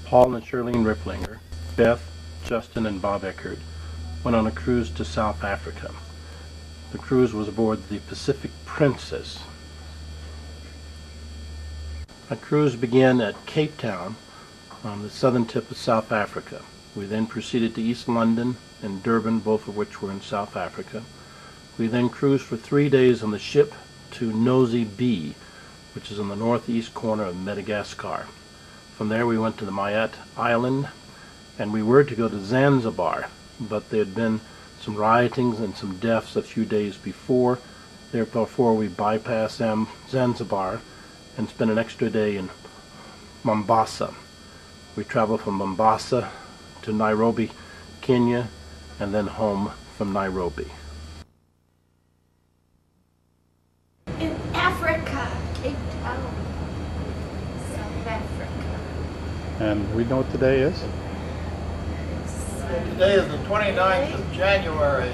Paul and Shirlene Ripplinger, Beth, Justin, and Bob Eckert went on a cruise to South Africa. The cruise was aboard the Pacific Princess. Our cruise began at Cape Town on the southern tip of South Africa. We then proceeded to East London and Durban, both of which were in South Africa. We then cruised for 3 days on the ship to Nosy Be, which is on the northeast corner of Madagascar. From there we went to the Mayat Island, and we were to go to Zanzibar, but there had been some riotings and some deaths a few days before. Therefore we bypassed Zanzibar and spent an extra day in Mombasa. We traveled from Mombasa to Nairobi, Kenya, and then home from Nairobi. In Africa, Cape Town, South Africa. And we know what today is? Today is the 29th of January,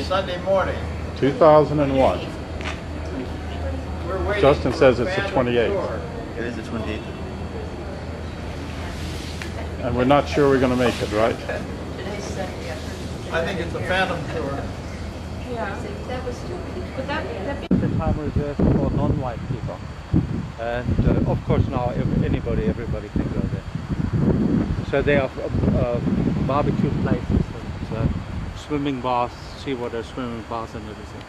Sunday morning. 2001. We're waiting Justin for says a it's the phantom 28th. tour. It is the 28th. And we're not sure we're going to make it, right? I think it's a phantom tour. Yeah, that was stupid. Would that be? The time reserved for non-white people, and of course now everybody can go there. So there are barbecue places and swimming baths, seawater swimming baths and everything.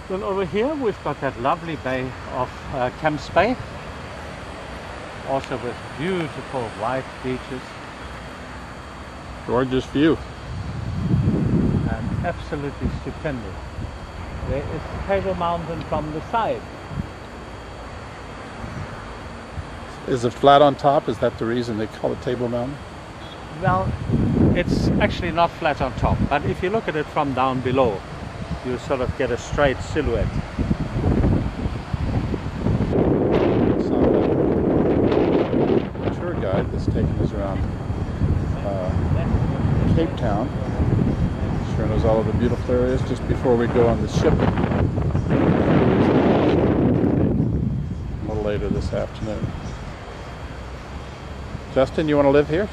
Then over here we've got that lovely bay of Camps Bay, also with beautiful white beaches. Gorgeous view. And absolutely stupendous. There is Table Mountain from the side. Is it flat on top? Is that the reason they call it Table Mountain? Well, it's actually not flat on top, but if you look at it from down below, you sort of get a straight silhouette. A tour guide that's taking us around Cape Town. Showing us all of the beautiful areas just before we go on the ship. A little later this afternoon. Justin, you want to live here?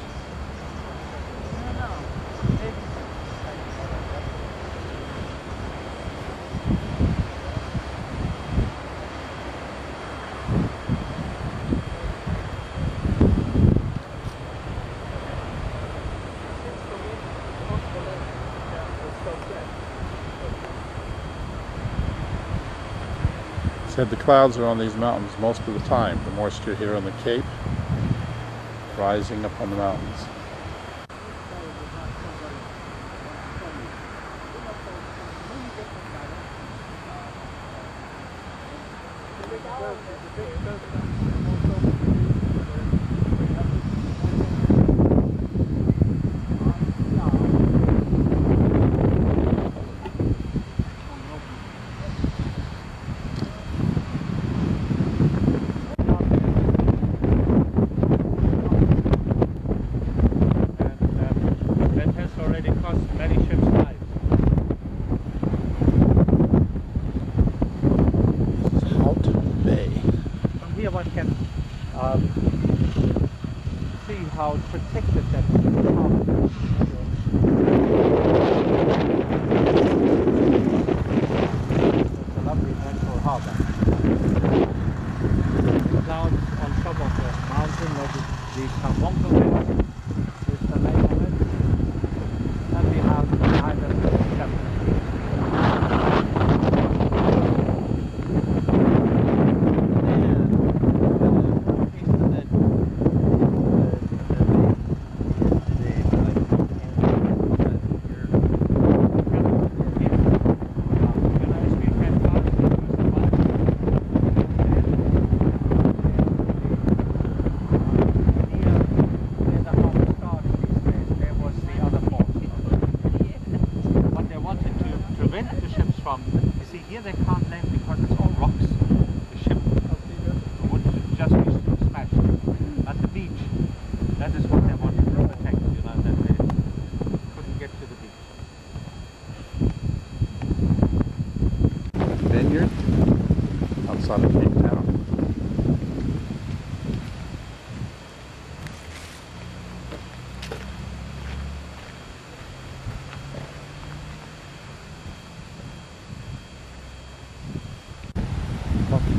Said the clouds are on these mountains most of the time. The moisture here on the Cape rising up on the mountains. One can see how protected that harbor is. It's a lovely natural harbor. The clouds on top of the mountain, that is the Carbonco Hills, is the name of it, and we have the Untitled Chapter.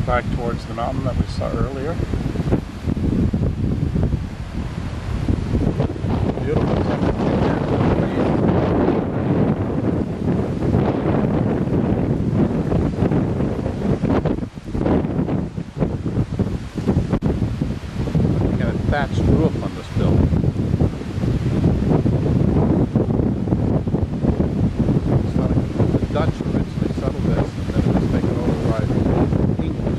back towards the mountain that we saw earlier. Beautiful temperature here. Looking at a thatched roof on this building. The Dutch originally settled this, and then it was taken over by English.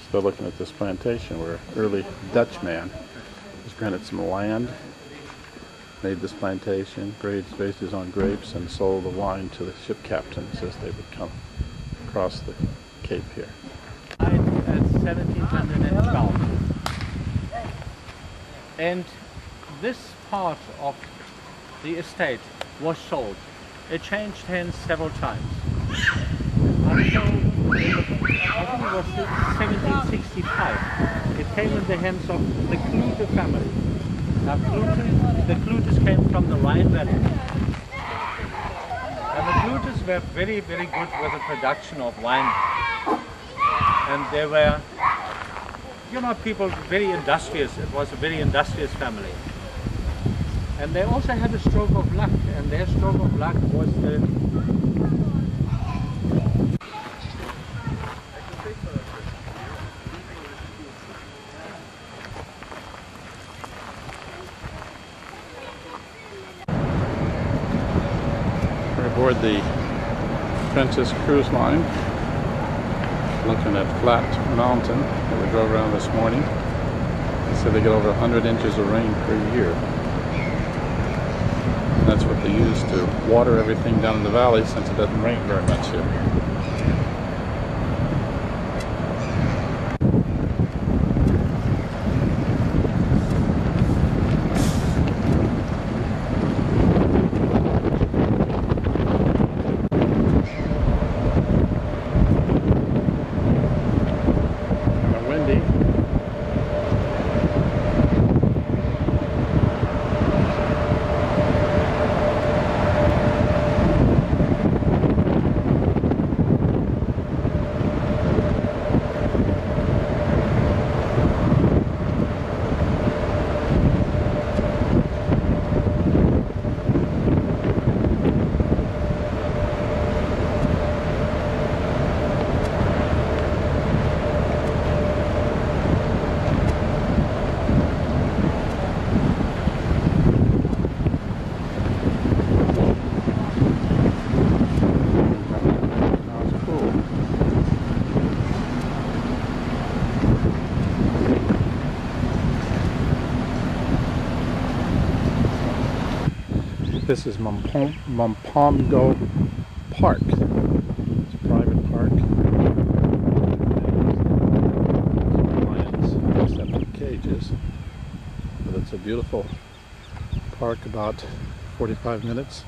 Still looking at this plantation where early Dutchman was granted some land, made this plantation, based his own grapes, and sold the wine to the ship captains as they would come across the cape here. At 1712. And this part of the estate was sold. It changed hands several times. Until, I think it was 1765, it came in the hands of the Klute family. Now, the Klutes came from the Rhine Valley. And the Klutes were very, very good with the production of wine. And they were, you know, people very industrious. It was a very industrious family. And they also had a stroke of luck, and their stroke of luck was the Aboard the Princess Cruise Line, looking at Flat Mountain that we drove around this morning. They said they get over 100 inches of rain per year. And that's what they use to water everything down in the valley, since it doesn't rain very much here. This is Mumpongo Park. It's a private park. Lions except in cages. But it's a beautiful park about 45 minutes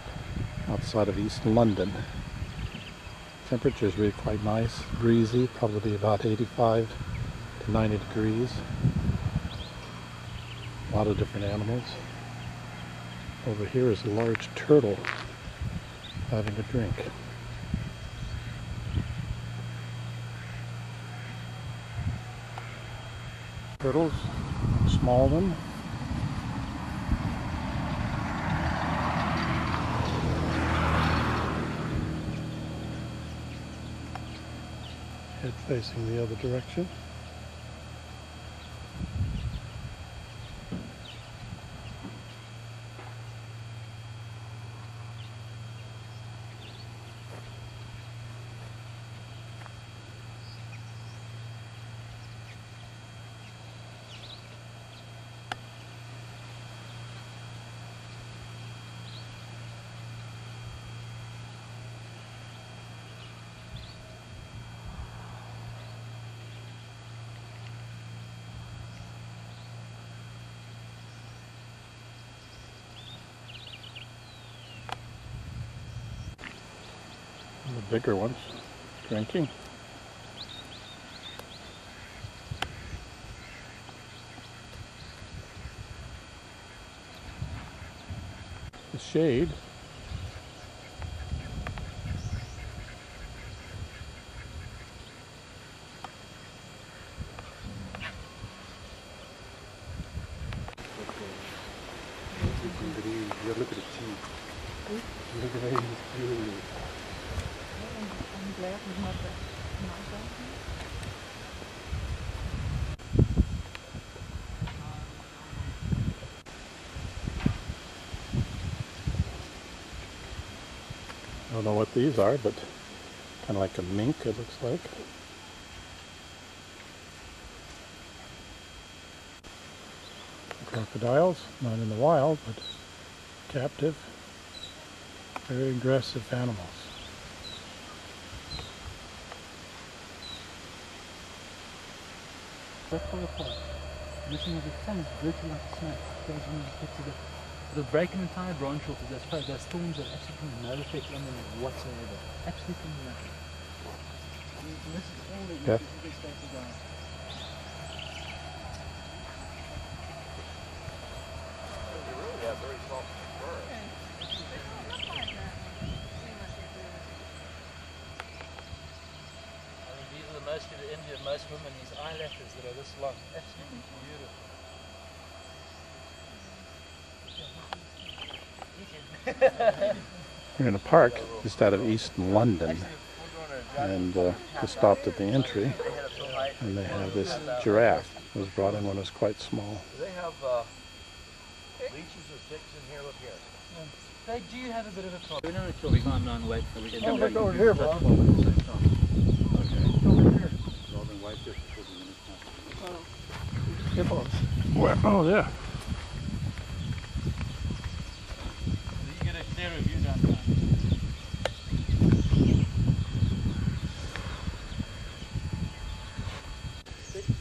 outside of East London. Temperature is really quite nice, breezy, probably about 85 to 90 degrees. A lot of different animals. Over here is a large turtle having a drink. Turtles, small one. Head facing the other direction. bigger ones drinking. The shade. Look at the teeth. Look at these beauties. I'm glad it's not that nice. I don't know what these are, but kind of like a mink, it looks like. Crocodiles, not in the wild, but captive. Very aggressive animals. That's for the fall. This one is the sun is virtually like a snake. Goes in and gets to the it'll break an entire branch off of those thorns that absolutely no effect on them whatsoever. Absolutely nothing. And this is all that you can stay to go. Most of the India, most women, these eyelashes that are this long, absolutely beautiful. We're in a park just out of East London, and just stopped at the entry, and they have this giraffe. It was brought in when it was quite small. Do they have leeches or ticks in here? Look here. They do have a bit of a problem. We're not sure we can't now wait so we can Oh, look over here, Bob. Hippos. Where? Oh, yeah. you get a clear view down there.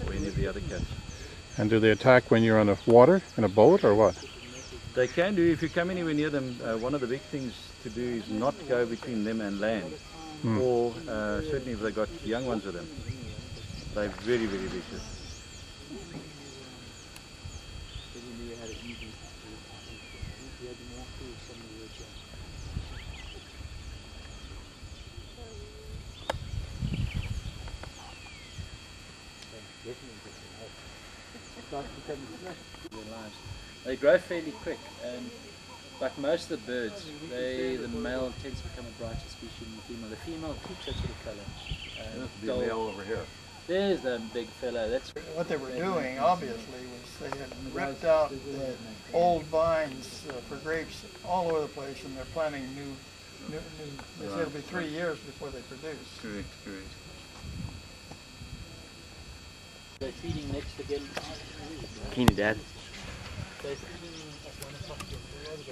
We need the other cats. And do they attack when you're on the water, in a boat, or what? They can do if you come anywhere near them. One of the big things to do is not go between them and land, or certainly if they've got young ones with them. They're very, very vicious. They grow fairly quick, and like most of the birds, the male tends to become a brighter species than the female. The female keeps that sort of colour. That's the male over here. There's the big fella. That's What they were doing, obviously, was they had ripped out the old vines for grapes all over the place, and they're planting new. They said it'll be 3 years before they produce. Correct, correct. they're feeding next again. Can you, Dad? They're feeding at 1 o'clock.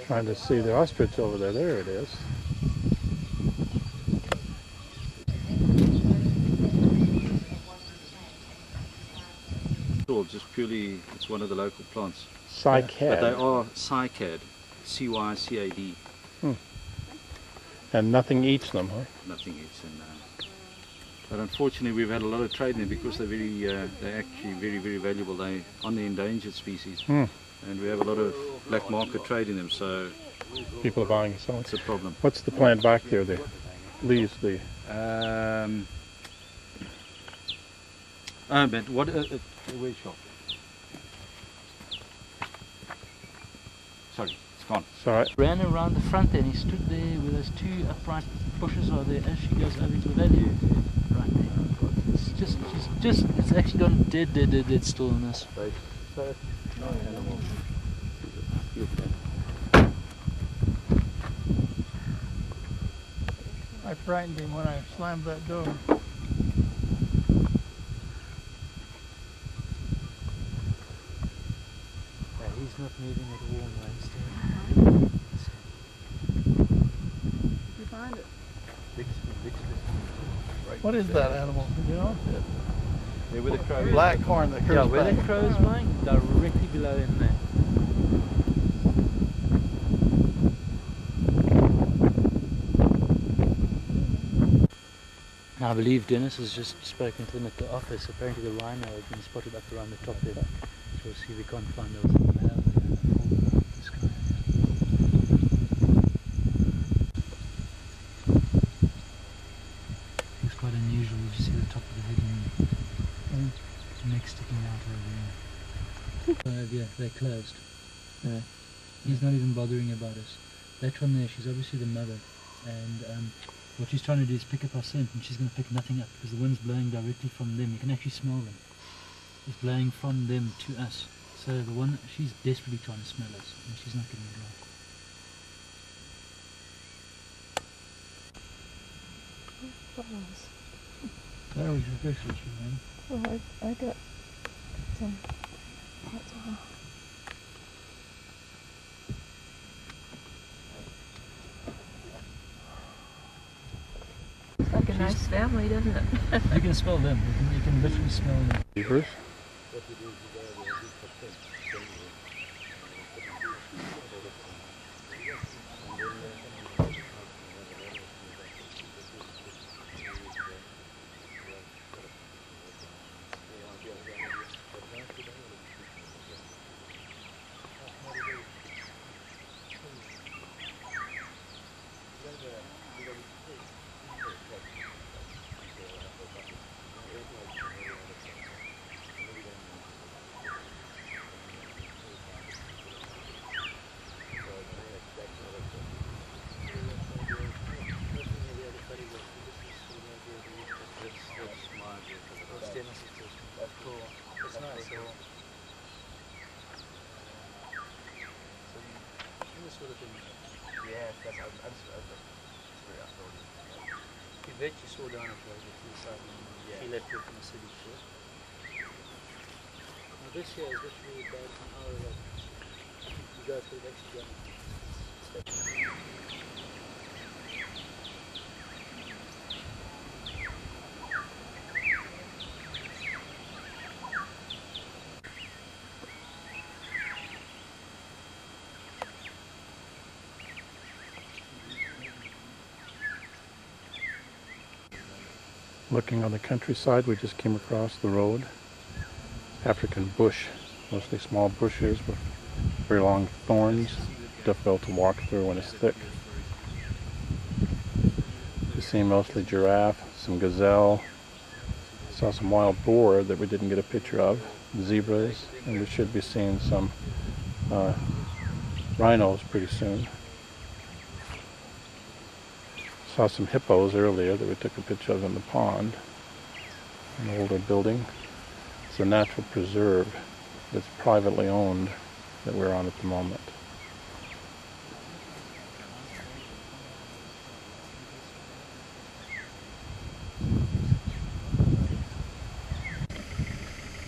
Trying to see the ostrich over there. There it is. Just purely, it's one of the local plants. Cycad. But they are cycad, C-Y-C-A-D. And nothing eats them, huh? Nothing eats them. But unfortunately, we've had a lot of trade in them because they're they're actually very, very valuable. They're on the endangered species, and we have a lot of black market trade in them. So People are buying and selling. it's a problem. What's the plant back there? The leaves, the... But what? Where's your? Sorry, it's gone. Sorry. Ran around the front there and he stood there with those two upright bushes are there as she goes over into the valley. Right there. It's just, it's actually gone dead still on us. I frightened him when I slammed that door. He's not moving at all now. He's You find it? What is that animal? You know? There with the crow. Black horn that yeah, curves where back. the crow's flying, directly below him there. Now I believe Dennis has just spoken to them at the office. Apparently the rhino has been spotted up around the top there. So we'll see if we can't find those male in the sky. It's quite unusual. You just see the top of the head and the neck sticking out over here. Yeah, they're closed. Yeah. He's not even bothering about us. That one there, she's obviously the mother, and what she's trying to do is pick up our scent, and she's going to pick nothing up because the wind's blowing directly from them. You can actually smell them. It's blowing from them to us. So the one, she's desperately trying to smell us, and she's not getting it right. Balls. That was your fish, man. Well, I got some. That's all. It's like a nice family, doesn't it? You can smell them. You can literally smell them. Beavers? You saw down at the side and he left it from the city shore. Now this here is literally about an hour away. You go through the next journey. Looking on the countryside, we just came across the road. African bush, mostly small bushes with very long thorns, difficult to walk through when it's thick. We see mostly giraffe, some gazelle, saw some wild boar that we didn't get a picture of, zebras, and we should be seeing some rhinos pretty soon. Saw some hippos earlier that we took a picture of in the pond. An older building. It's a natural preserve that's privately owned that we're on at the moment.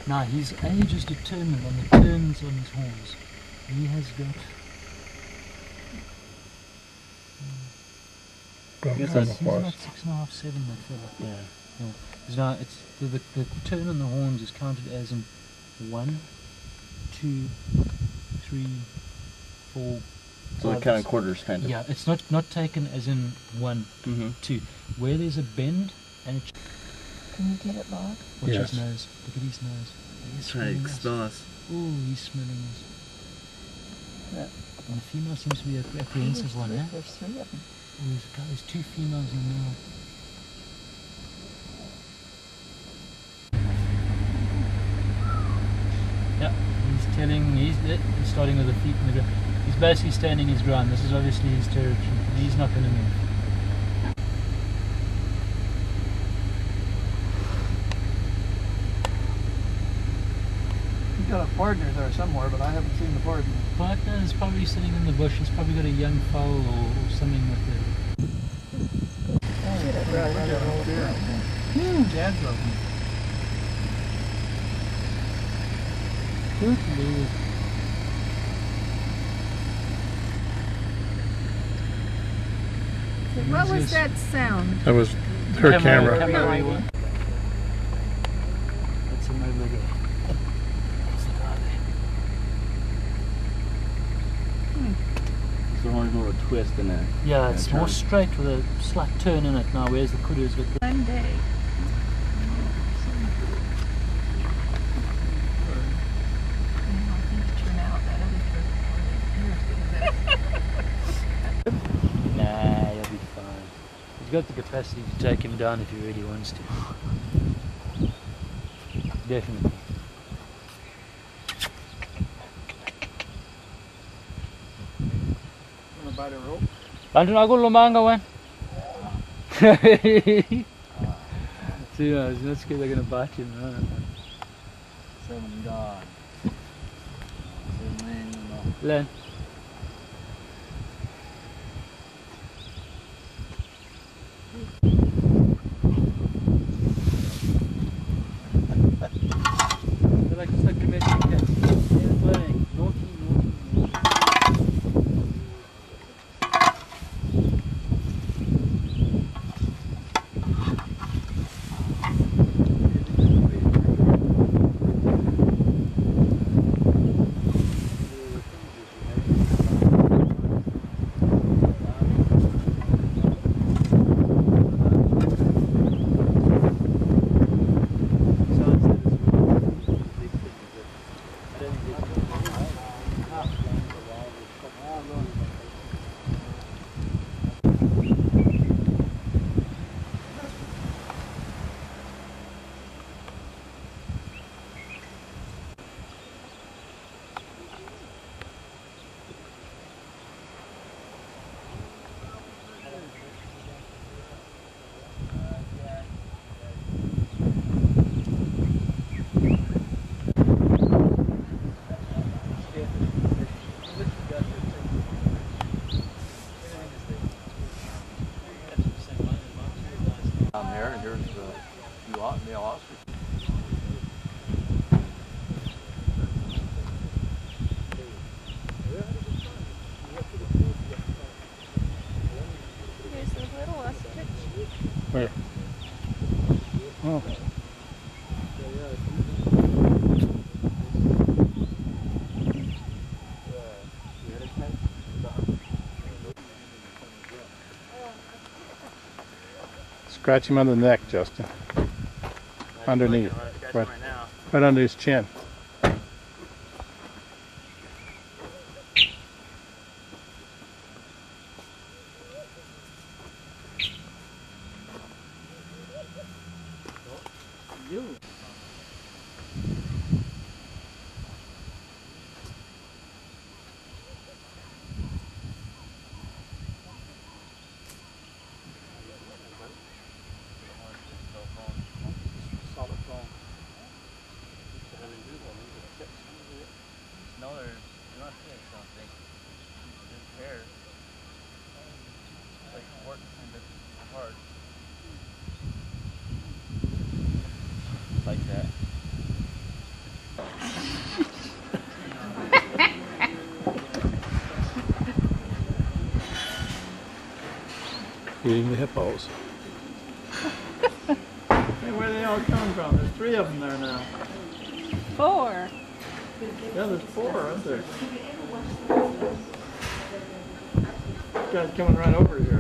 Now his age is determined on the turns on his horns. He has got he's about 6.5, 7, that fella. Yeah. Now it's the turn on the horns is counted as in 1, 2, 3, 4. So they're kind of quarters, kind of. Yeah, it's not taken as in 1, 2. Where there's a bend and it. Can you get it, Bob? Watch Yes. his nose. Look at his nose. He's Trying to smelling us. smell us. Oh, he's smelling us. And the female seems to be a apprehensive one, eh? There's 3 of them. Oh, there's 2 females in there. Yeah, he's starting with the feet in the ground. He's basically standing his ground. This is obviously his territory. He's not going to move. He's got a partner there somewhere, but I haven't seen the partner. Partner is probably sitting in the bush. He's probably got a young foal or something with it. Should have brought another old one. Huge antelope. Good Lord. What was that sound? That was her camera. That's a noble girl. What's the guy there? It's the horns over twist in it. Yeah, it's more straight with a slight turn in it now, whereas the kudu's got the... One day. Nah, you'll be fine. He's got the capacity to take him down if he really wants to. Definitely. Wanna bite a rope? Bantu aku lumanga wan. See, he's not scared they're gonna bite him. No. 7 God. 7 man, Len. They're like so committed. They're playing. Naughty, naughty, naughty. down there, and here's the male ostrich. There's the little ostrich. Where? Oh. Scratch him on the neck, Justin. Underneath. Right under his chin. No, they're not fish, I don't think. They're pairs. Like work kind of hard. Like that. Eating the hippos. Hey, where are they all coming from? There's 3 of them there now. 4. Yeah, there's 4, aren't there? This guy's coming right over here.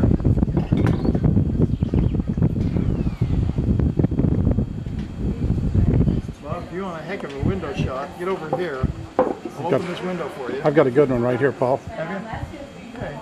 Bob, if you want a heck of a window shot, get over here. I'll open this window for you. I've got a good one right here, Paul. Have you? Okay.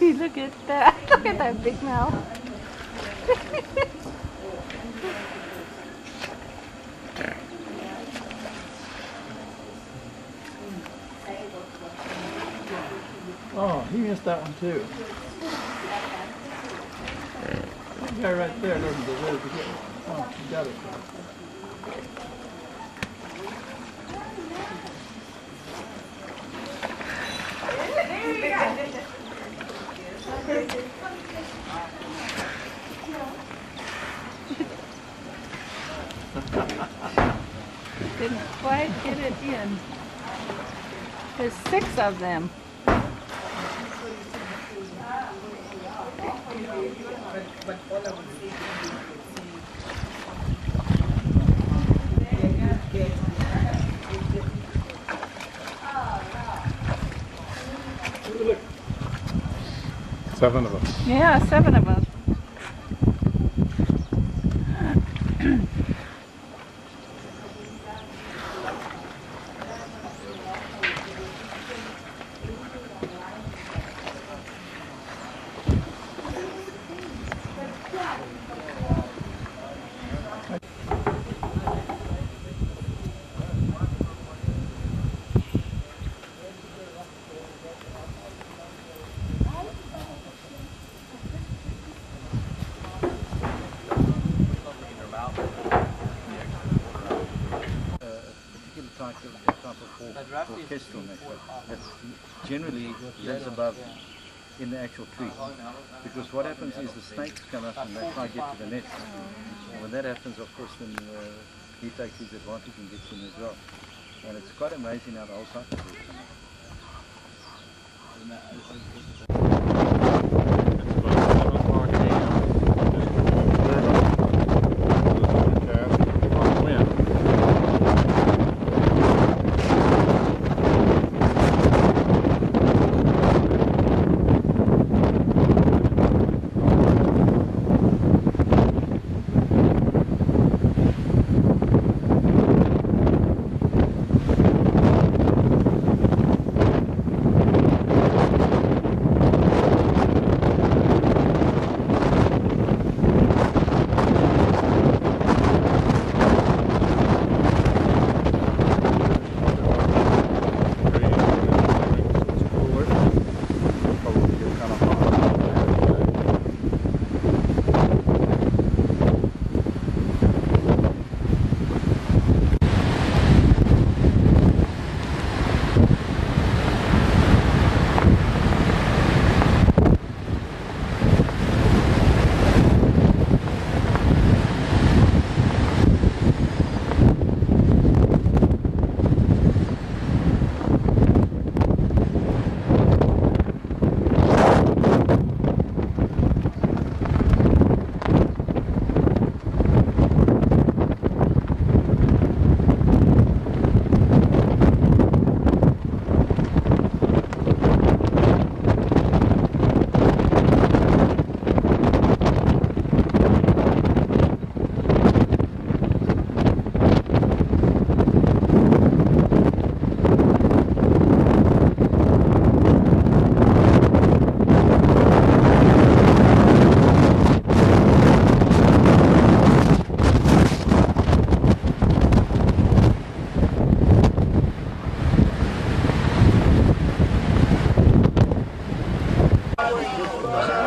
Look at that. Look at that big mouth. Oh, he missed that one too. That guy right there doesn't deserve to get one. Oh, he got it. Didn't quite get it in. There's 6 of them. Seven of us. Yeah, 7 of us. Orchestral network that generally lives above in the actual tree, because what happens is the snakes come up and they try to get to the nest, and when that happens, of course, then he takes his advantage and gets in as well, and it's quite amazing how the whole cycle works.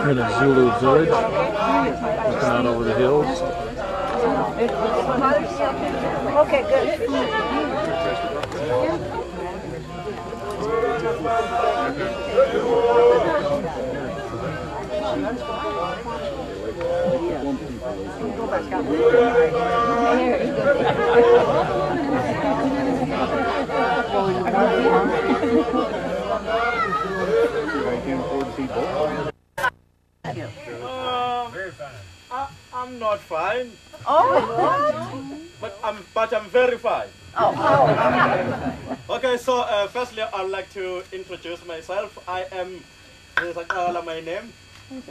We're in a Zulu village, looking out over the hills. Okay, good. I'm not fine. Oh. But I'm very fine. Oh. Okay, so firstly I'd like to introduce myself. I am my name.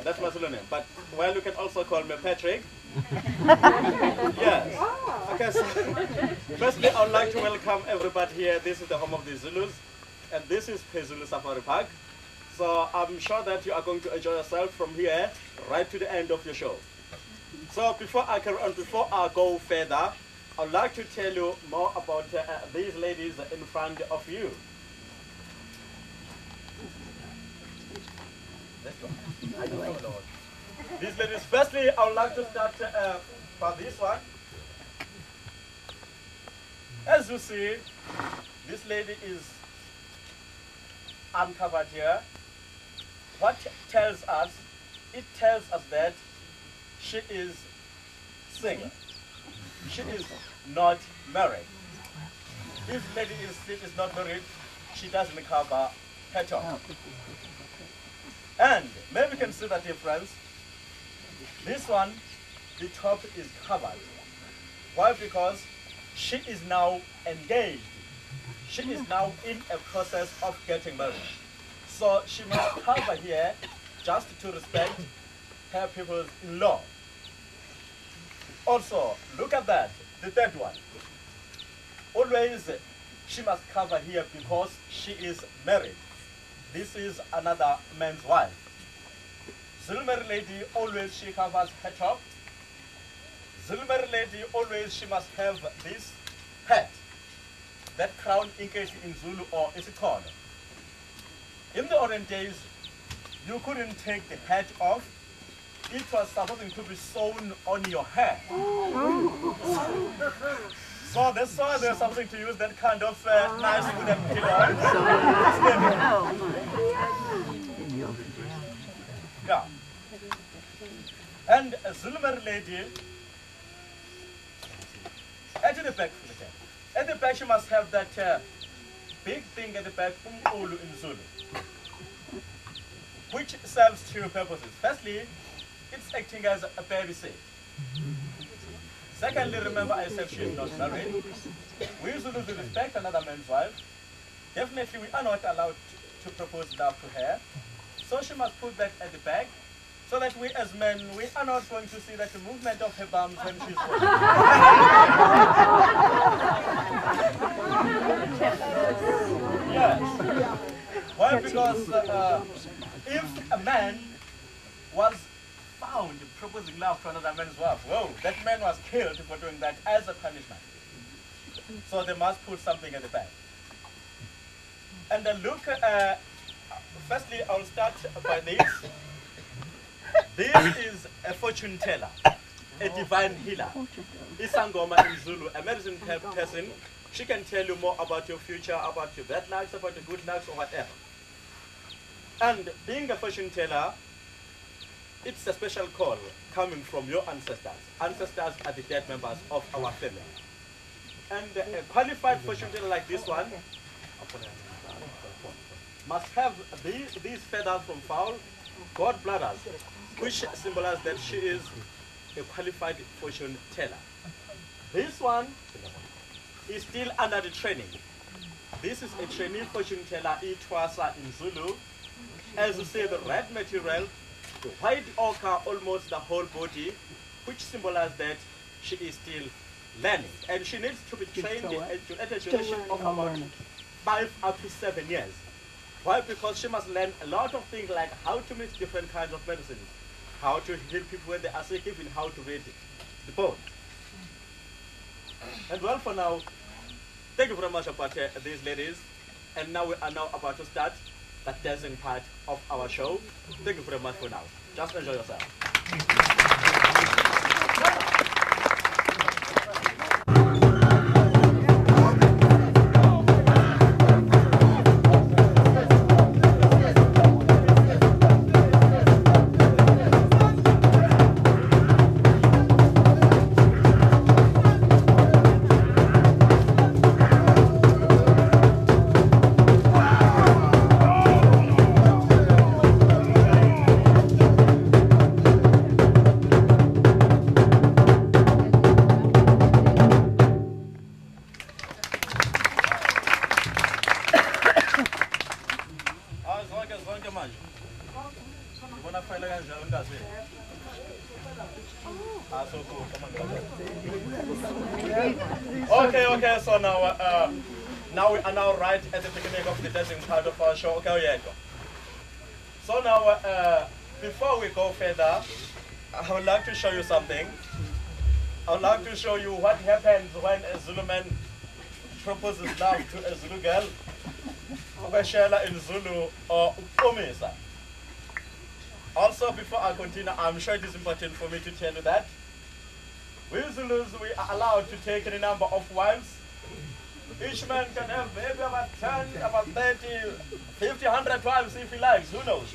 That's my Zulu name. But well, you can also call me Patrick. Yes. Okay, so firstly I would like to welcome everybody here. This is the home of the Zulus, and this is Zulu Safari Park. So I'm sure that you are going to enjoy yourself from here right to the end of your show. So before I go further, I'd like to tell you more about these ladies in front of you. These ladies, firstly, I would like to start for this one. As you see, this lady is uncovered here. what tells us? It tells us that she is single. She is not married. If lady is not married, she doesn't cover her top. And maybe you can see the difference. This one, the top is covered. Why? Because she is now engaged. She is now in a process of getting married. So she must cover here just to respect her people's-in-law. Also, look at that, the third one. Always she must cover here because she is married. This is another man's wife. Zulu married lady, always she covers her top. Zulu married lady, always she must have this hat. That crown in case in Zulu or is it called? In the olden days, you couldn't take the hat off. It was supposed to be sewn on your hair. So that's why there's something to use that kind of nice wooden pillow. Yeah. And a Zulu married lady, at the back, at the back she must have that big thing at the back, umqulu in Zulu, which serves two purposes. Firstly, it's acting as a baby seat. Secondly, remember I said she is not married. We Zulus respect another man's wife. Definitely we are not allowed to propose love to her. So she must put that at the back, so that we as men, we are not going to see that the movement of her bums when she's walking. Yes. Why? Because if a man was found proposing love to another man's wife, whoa, that man was killed for doing that as a punishment. So they must put something at the back. And then look, firstly I'll start by this. This is a fortune teller, a divine healer. Isangoma in Zulu, a medicine person. She can tell you more about your future, about your bad lucks, about your good lucks, or whatever. And being a fortune teller, it's a special call coming from your ancestors. Ancestors are the dead members of our family. And a qualified fortune teller like this one must have these feathers from fowl, god bladders, which symbolize that she is a qualified fortune teller. This one is still under the training. This is a trainee fortune teller, Itwasa in Zulu. As you see, the red material, the white ochre, almost the whole body, which symbolizes that she is still learning. And she needs to be trained at a duration of about 5 up to 7 years. Why? Because she must learn a lot of things like how to mix different kinds of medicines, how to heal people when they are sick, even how to read the bone. And well, for now, thank you very much about these ladies. And now we are now about to start the dancing part of our show. Thank you very much for now. Just enjoy yourself. Okay, so now we are now right at the beginning of the dancing part of our show. Okay, yeah. So now, before we go further, I would like to show you something. I would like to show you what happens when a Zulu man proposes love to a Zulu girl, Ukashela in Zulu or Umisa. Also, before I continue, I'm sure it is important for me to tell you that we Zulus, we are allowed to take any number of wives. Each man can have maybe about 10, about 30, 50, 100 wives if he likes, who knows?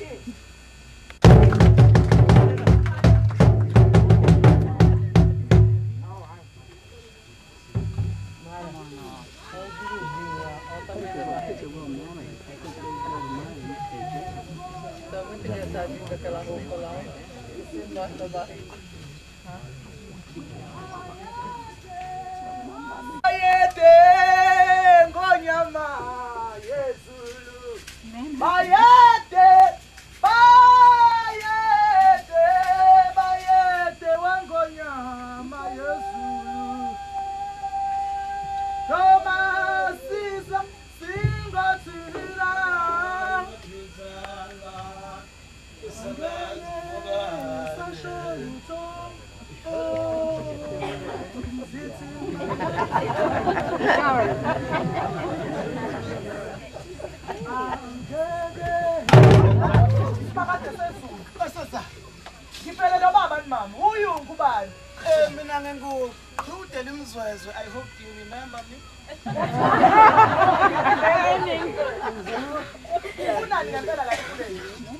I hope you remember me.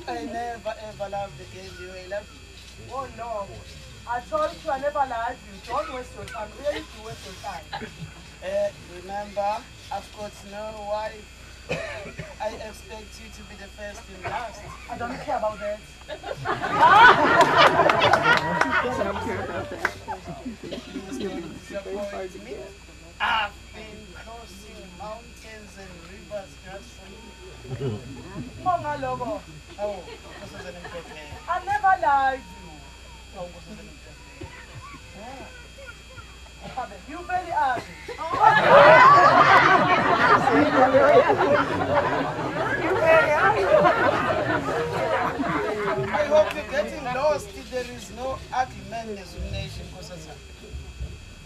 I never ever loved the girl you I love you. Oh no. I told you I never lied to you. Don't waste your time. Really, you waste your time. Remember, I've got no wife. I expect you to be the first and last. I don't care about that. Please don't disappoint me. I've been crossing mountains and rivers just for you. Mongalogo. Oh, this is an important. I never lied to you. Oh, this is an important. You very ugly. I hope you're getting lost. There is no ugly man in this nation.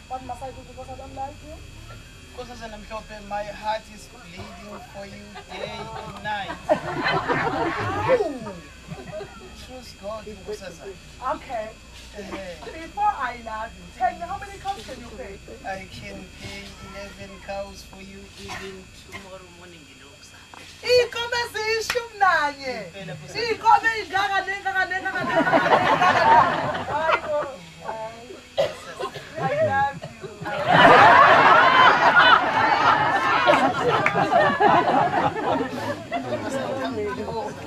What must I do because I don't like you? Because I'm hoping my heart is bleeding for you day and night. Trust God, okay. Before I love you, tell me how many cows can you pay? I can pay 11 cows for you even tomorrow morning. Ikome sishum nanye. Ikome iganga nenga. I love you.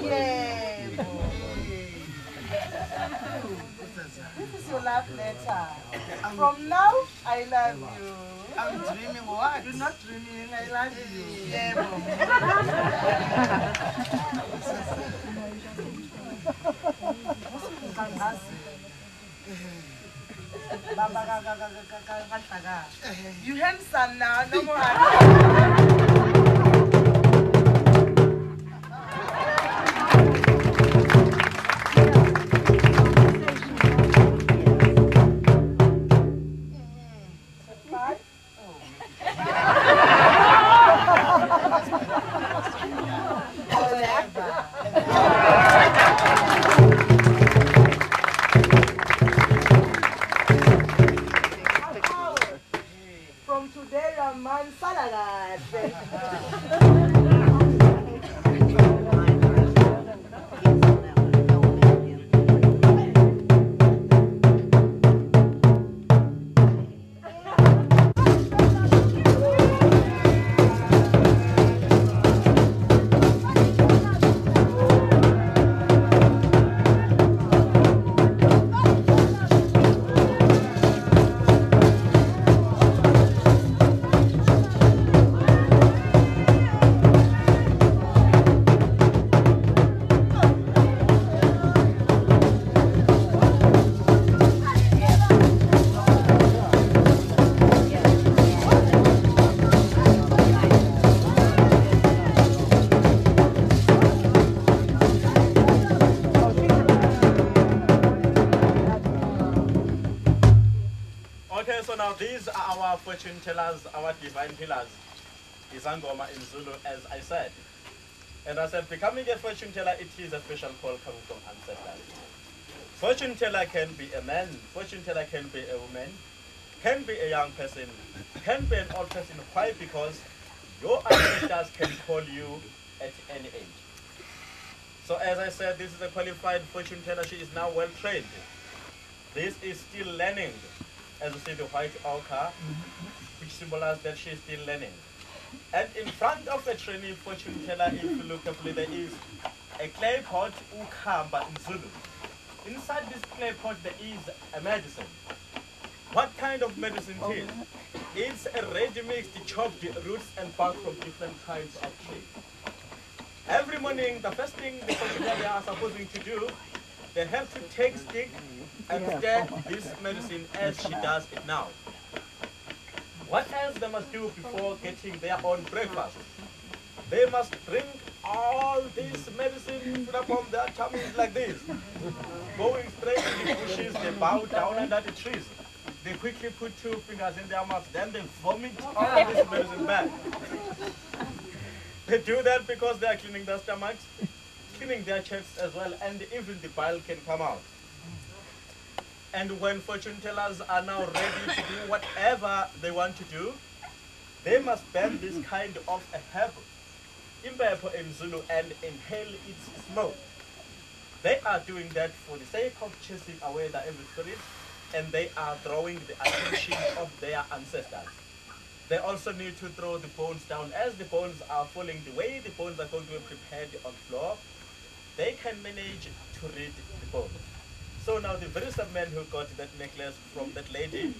Yeah. This is your love letter. From now, I love you. I'm dreaming what? You're not dreaming, I love you. Yeah, Mom. You handsome now, no more. Now these are our fortune tellers, our divine healers. Izangoma in Zulu, as I said. And I said, becoming a fortune teller, it is a special call coming from ancestors. Fortune teller can be a man, fortune teller can be a woman, can be a young person, can be an old person. Why? Because your ancestors can call you at any age. So as I said, this is a qualified fortune teller. She is now well trained. This is still learning. As you see the white ochre, which symbolizes that she is still learning. And in front of the trainee fortune teller, if you look carefully, there is a clay pot, ukamba in Zulu. Inside this clay pot, there is a medicine. What kind of medicine it is? It's a ready-mixed chopped roots and bark from different kinds of trees. Every morning, the first thing the fortune teller are supposed to do, they have to take stick and stir this medicine as she does it now. What else they must do before getting their own breakfast? They must drink all this medicine from their tummies like this. Going straight to the bushes, they bow down under the trees. they quickly put 2 fingers in their mouth, then they vomit all this medicine back. They do that because they are cleaning their stomachs, cleaning their chests as well, and even the bile can come out. And when fortune tellers are now ready to do whatever they want to do, they must burn this kind of a herb, impepho in Zulu, and inhale its smoke. They are doing that for the sake of chasing away the evil spirits, and they are drawing the attention of their ancestors. They also need to throw the bones down. As the bones are falling, the way the bones are going to be prepared on the floor, they can manage to read the bones. So now the very same man who got that necklace from that lady,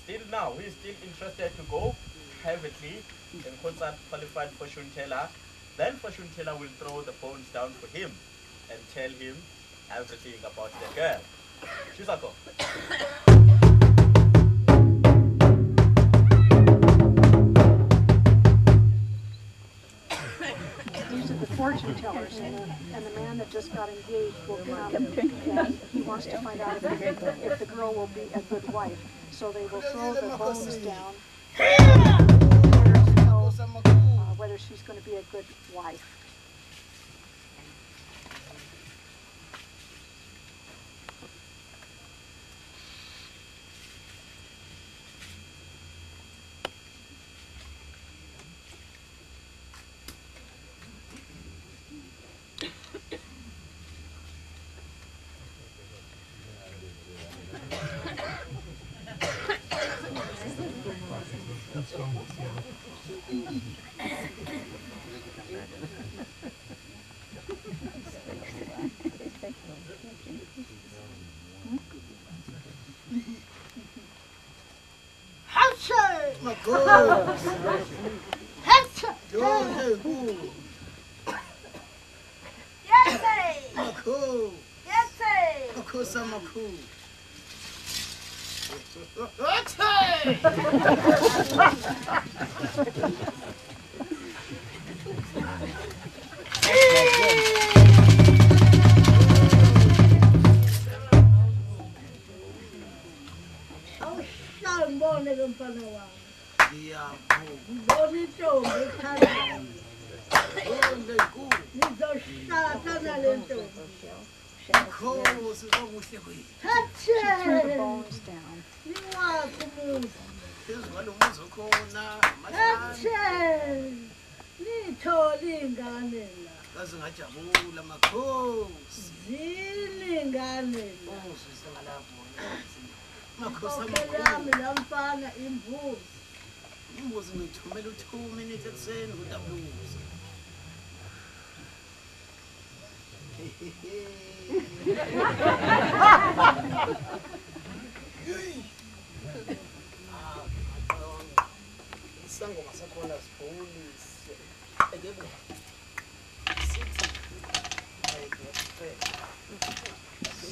still now, he is still interested to go privately and consult qualified fortune teller. Then fortune teller will throw the bones down for him and tell him everything about the girl. Shisako. These are the fortune tellers, and the man that just got engaged will come, and he wants to find out if the girl will be a good wife. So they will throw the bones down whether she's going to be a good wife.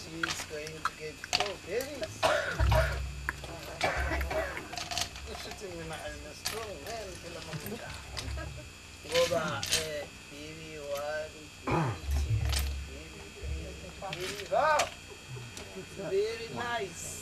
She's going to get 4 babies. Shooting in a strong man. Go back, baby 1, baby 2, baby 3, baby 4. Very nice.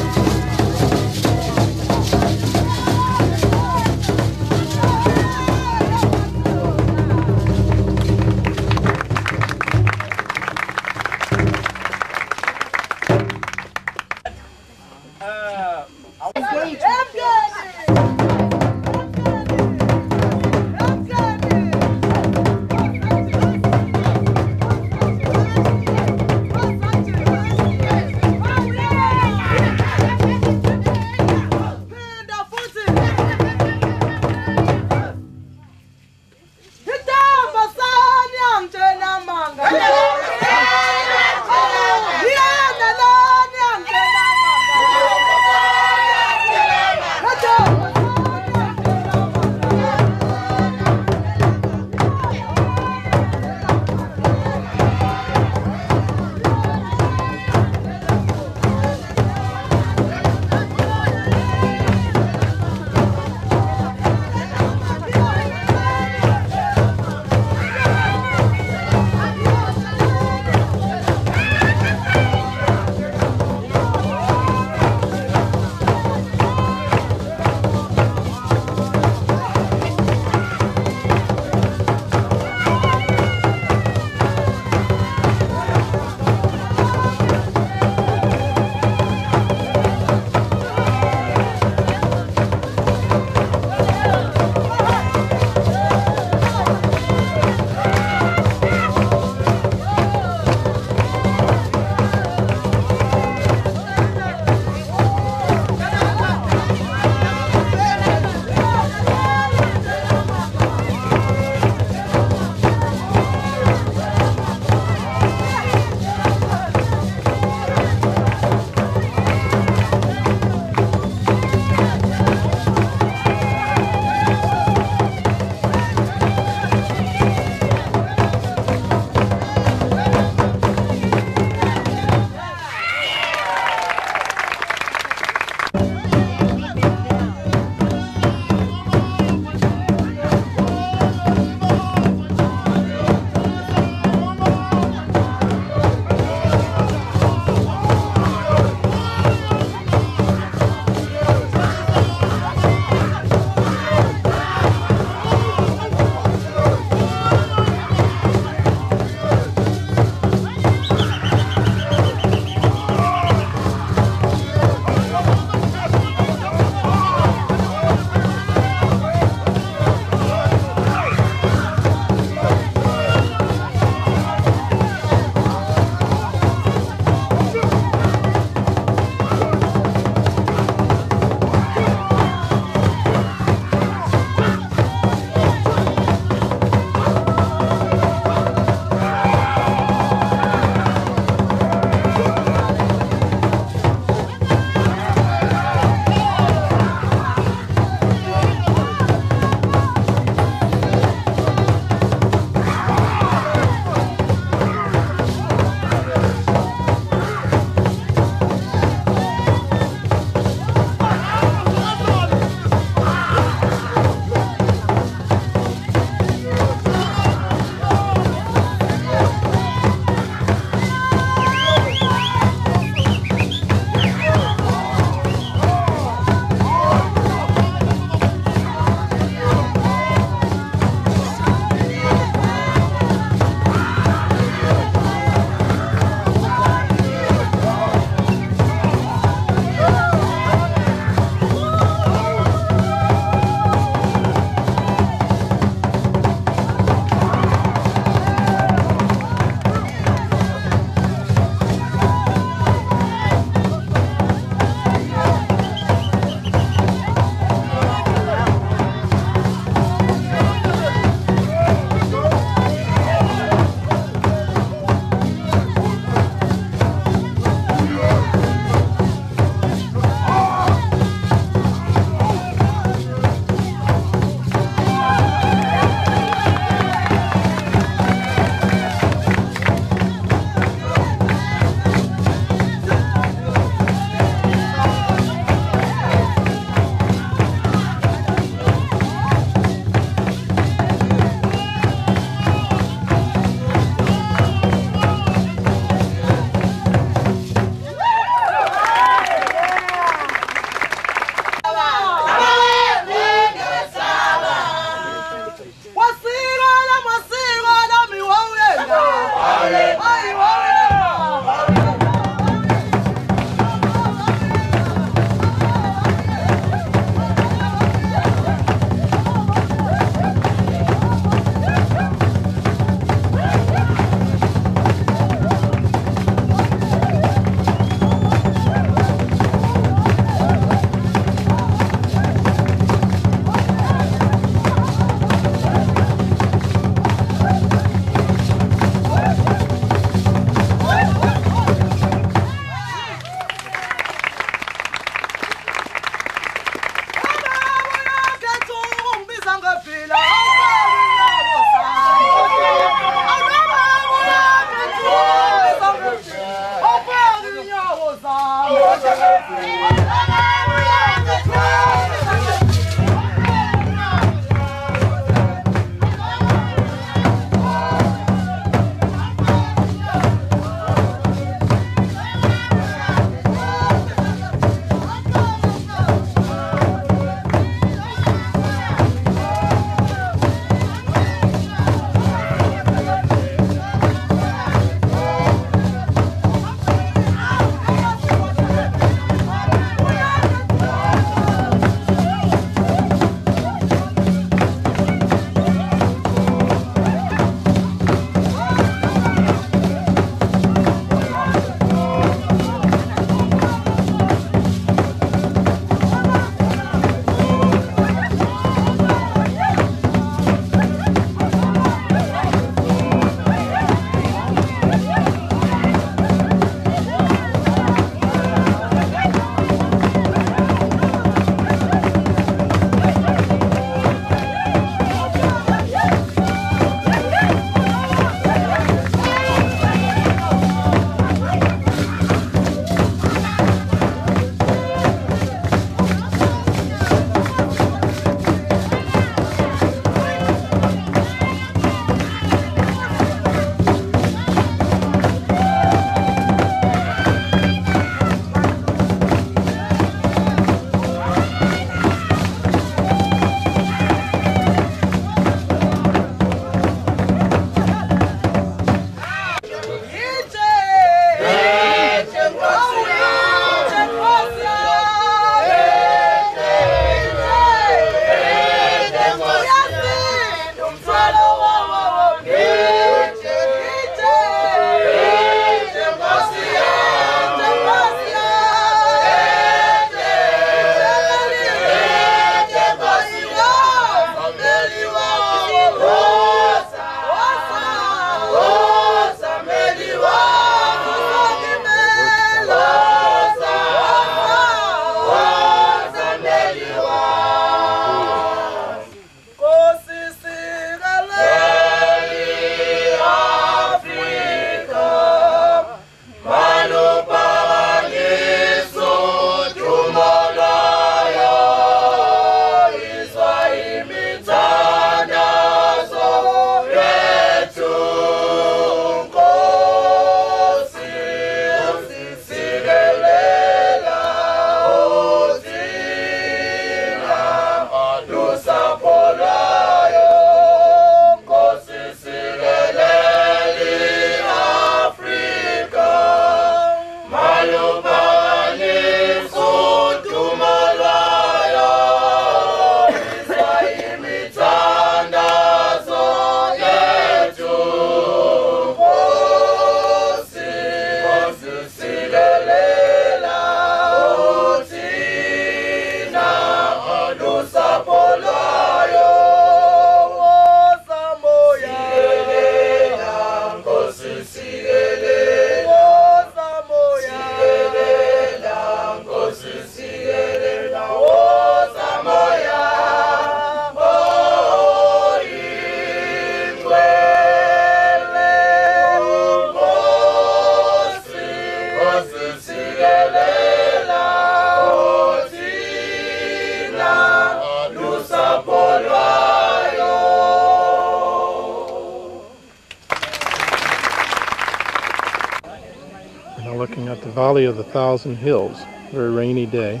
Valley of the Thousand Hills. Very rainy day.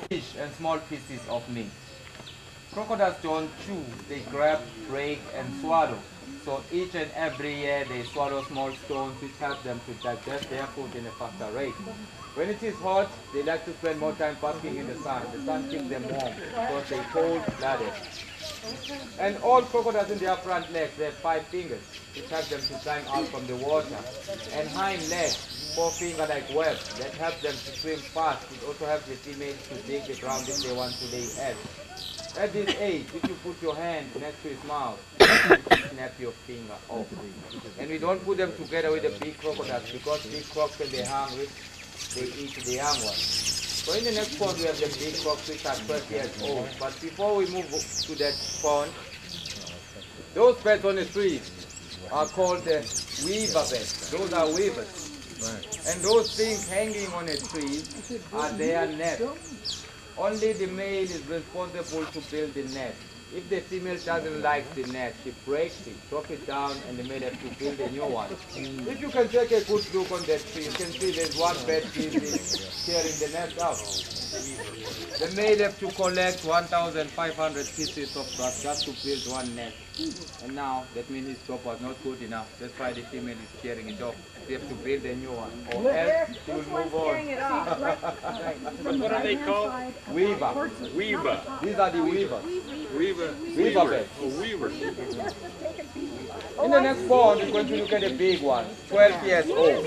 Fish and small pieces of meat. Crocodiles don't chew, they grab, break, and swallow. So each and every year they swallow small stones which help them to digest their food in a faster rate. When it is hot, they like to spend more time basking in the sun. The sun keeps them warm because they're cold-blooded. And all crocodiles in their front legs, they have 5 fingers which help them to climb out from the water. And hind legs, 4 finger-like webs that help them to swim fast. It also helps the females to dig the ground if they want to lay eggs. At this age, if you put your hand next to his mouth, you snap your finger off. And we don't put them together with the big crocodiles because big crocs, when they're hungry, they eat the young ones. So in the next pond, we have the big crocs which are 12 years old. But before we move to that pond, those beds on the trees are called the weaver beds. Those are weavers. And those things hanging on a tree are their nests. Only the male is responsible to build the nest. If the female doesn't like the nest, she breaks it, drop it down, and the male has to build a new one. If you can take a good look on that tree, you can see there's one bed busy tearing the nest out. The male has to collect 1,500 pieces of grass just to build one nest. And now, that means his job was not good enough. That's why the female is tearing it off. They have to build a new one, or else she will move on. What are they called? Weaver. Weaver. These are the weavers. Weaver. Weaver beds. Oh, weaver. In the next pond, we're going to look at the big one, 12 years old.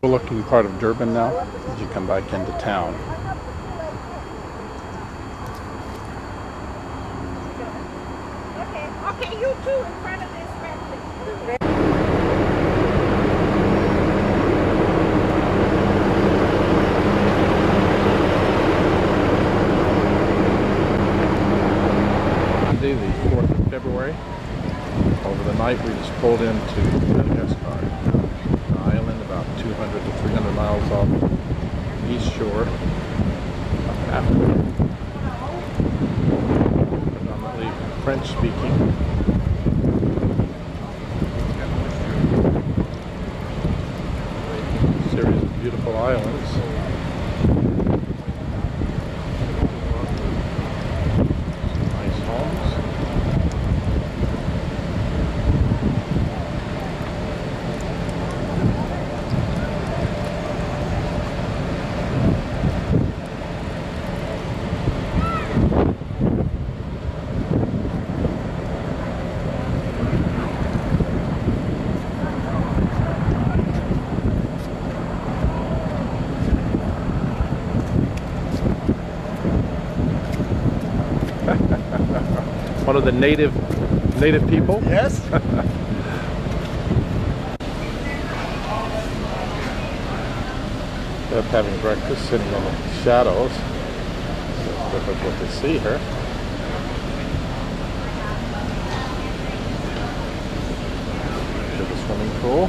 We're looking part of Durban now as you come back into town. Okay, you two in front of this family. Monday, the 4th of February. Over the night, we just pulled into Madagascar, an island about 200 to 300 miles off the east shore of Africa. Predominantly French-speaking. Series of beautiful islands. Nice homes. One of the native people? Yes. Up having breakfast, sitting in the shadows. It's difficult to see her. To the swimming pool.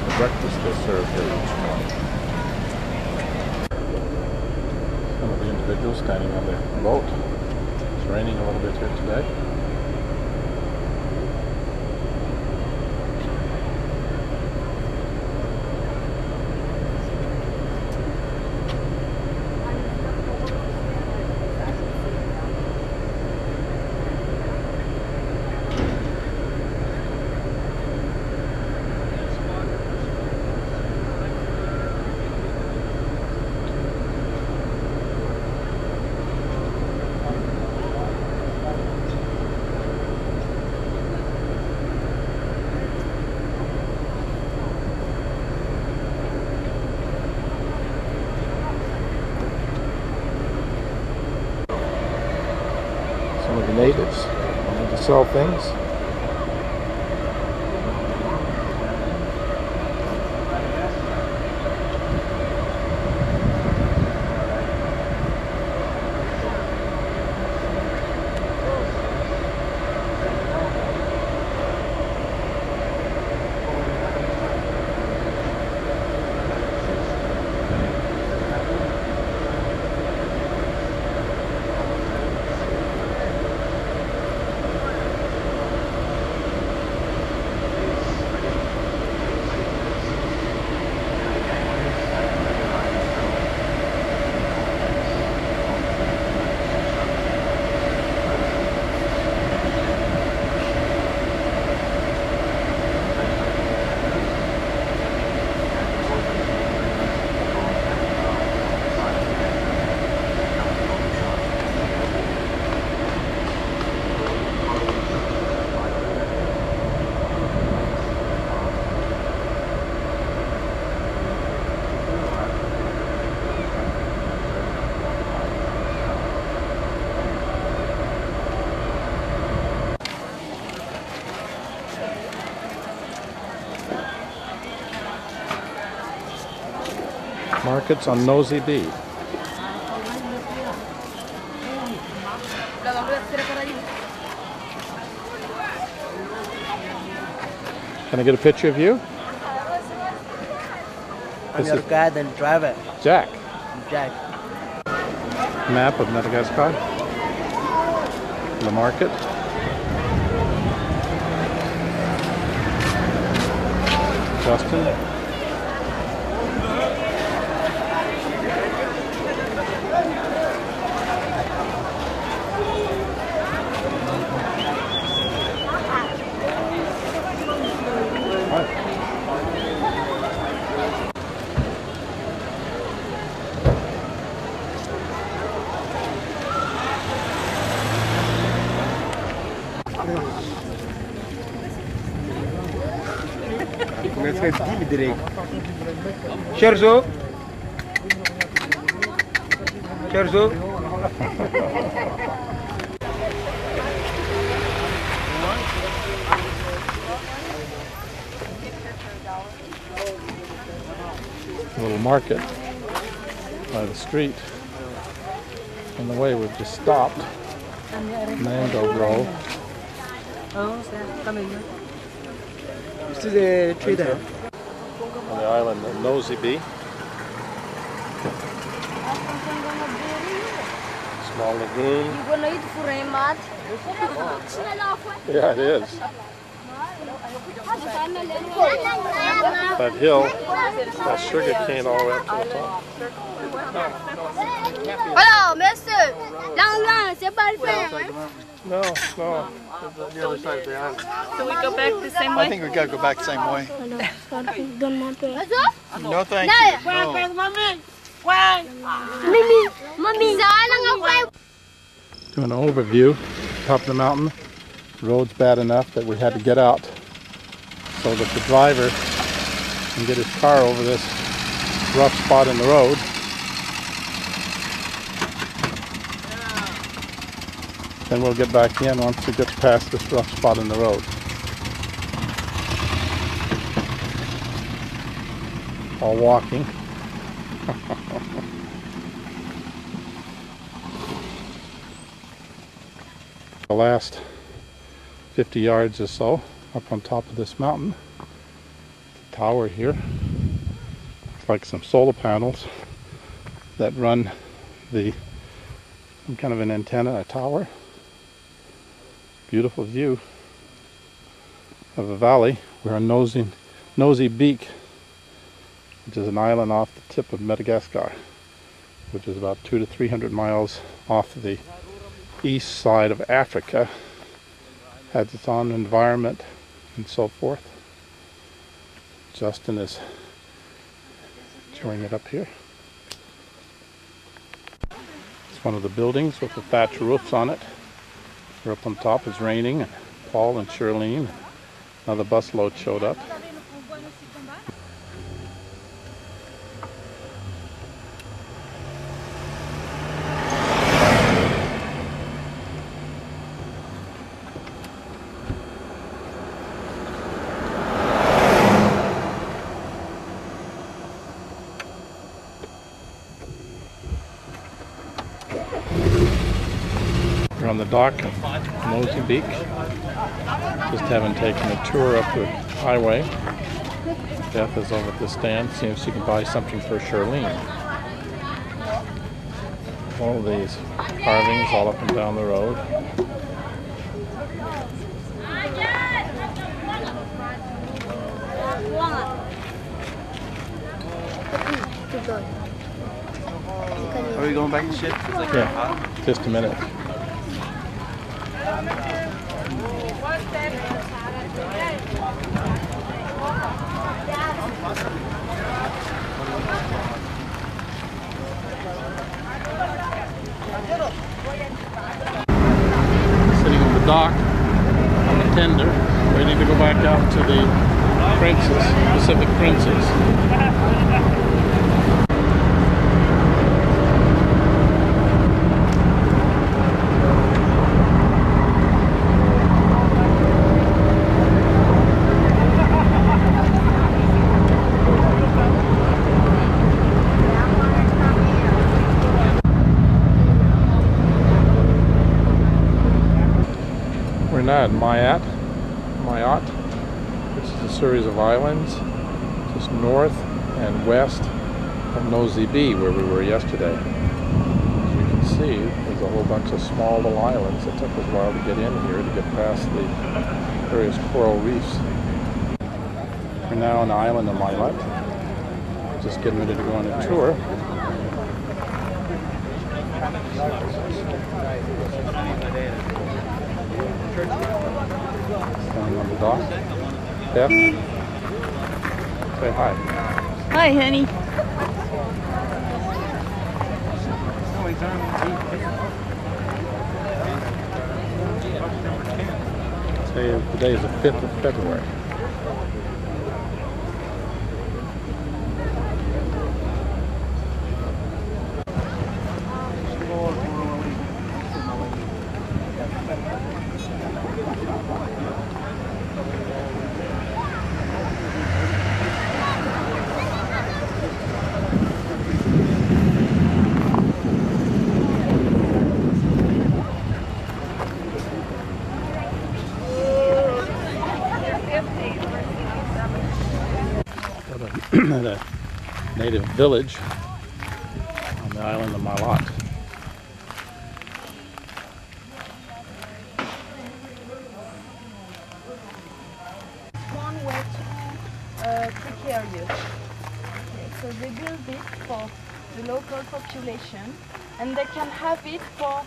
The breakfast is served here each morning. Some of the individuals standing on the boat. It's raining a little bit here today. Natives wanting to sell things. markets on Nosy Bee. Can I get a picture of you? I'm your guide and driver. Jack. Jack. Map of Madagascar. The market. Justin. Sherzo. Sherzo. A little market by the street. On the way we've just stopped. Mango Grove. This is a trader. On the island of Nosy Bee. Small lagoon. Yeah, it is. That hill, that sugar cane all the way up to the top. Hello, mister. Long, c'est pas le faire. No. The other side of the island. Can we go back the same way? I think we gotta go back the same way. No, thank you. Do an overview, top of the mountain. The road's bad enough that we had to get out so that the driver can get his car over this rough spot in the road. Then we'll get back in once it gets past this rough spot in the road. All walking. The last 50 yards or so up on top of this mountain. The tower here. It's like some solar panels that run some kind of an antenna, a tower. Beautiful view of a valley. We're on Nosy Beak, which is an island off the tip of Madagascar, which is about 200 to 300 miles off the east side of Africa. Has its own environment and so forth. Justin is enjoying it up here. It's one of the buildings with the thatch roofs on it. We're up on top, it's raining, and Paul and Shirlene, another busload showed up. We're on the dock of Nosy Beak. Just having taken a tour up the highway. Beth is over at the stand, seeing if she can buy something for Shirlene. All these carvings all up and down the road. Are we going back to ship? Yeah, just a minute. Sitting on the dock on the tender, waiting to go back out to the Pacific Princess. and Mayotte, which is a series of islands just north and west of Nosy Be, where we were yesterday. As you can see, there's a whole bunch of small little islands. It took us a while to get in here to get past the various coral reefs. We're now on the island of Mayotte. Just getting ready to go on a tour. Standing on the dock. Beth, say hi. Hi, honey. Today is the 5th of February. At a native village on the island of Mayotte. One way to precarious. Okay, so they build it for the local population, and they can have it for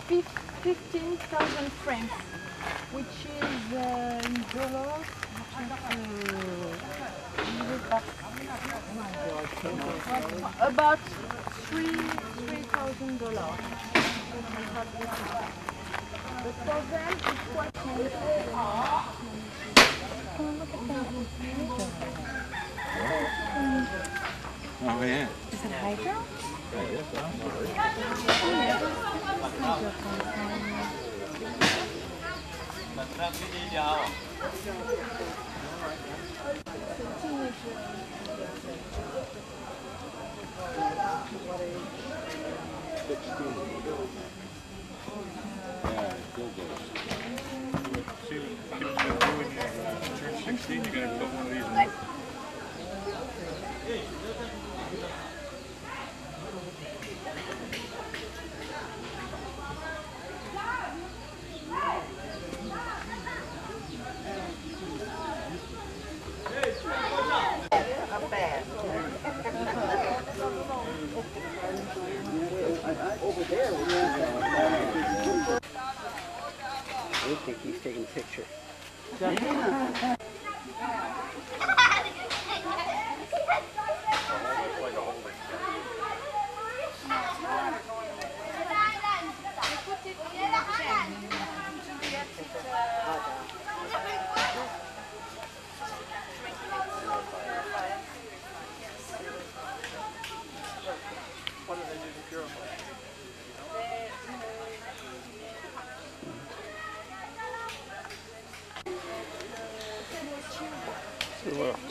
15,000 francs, which is in dollars. About $3,000. But for them, it's quite nice. Oh yeah. Is it hydro? I guess so. See what kids gotta do when you turn 16, you gotta put one of these in. Over there, I think he's taking a picture. What do they do to Giraffe? To the left.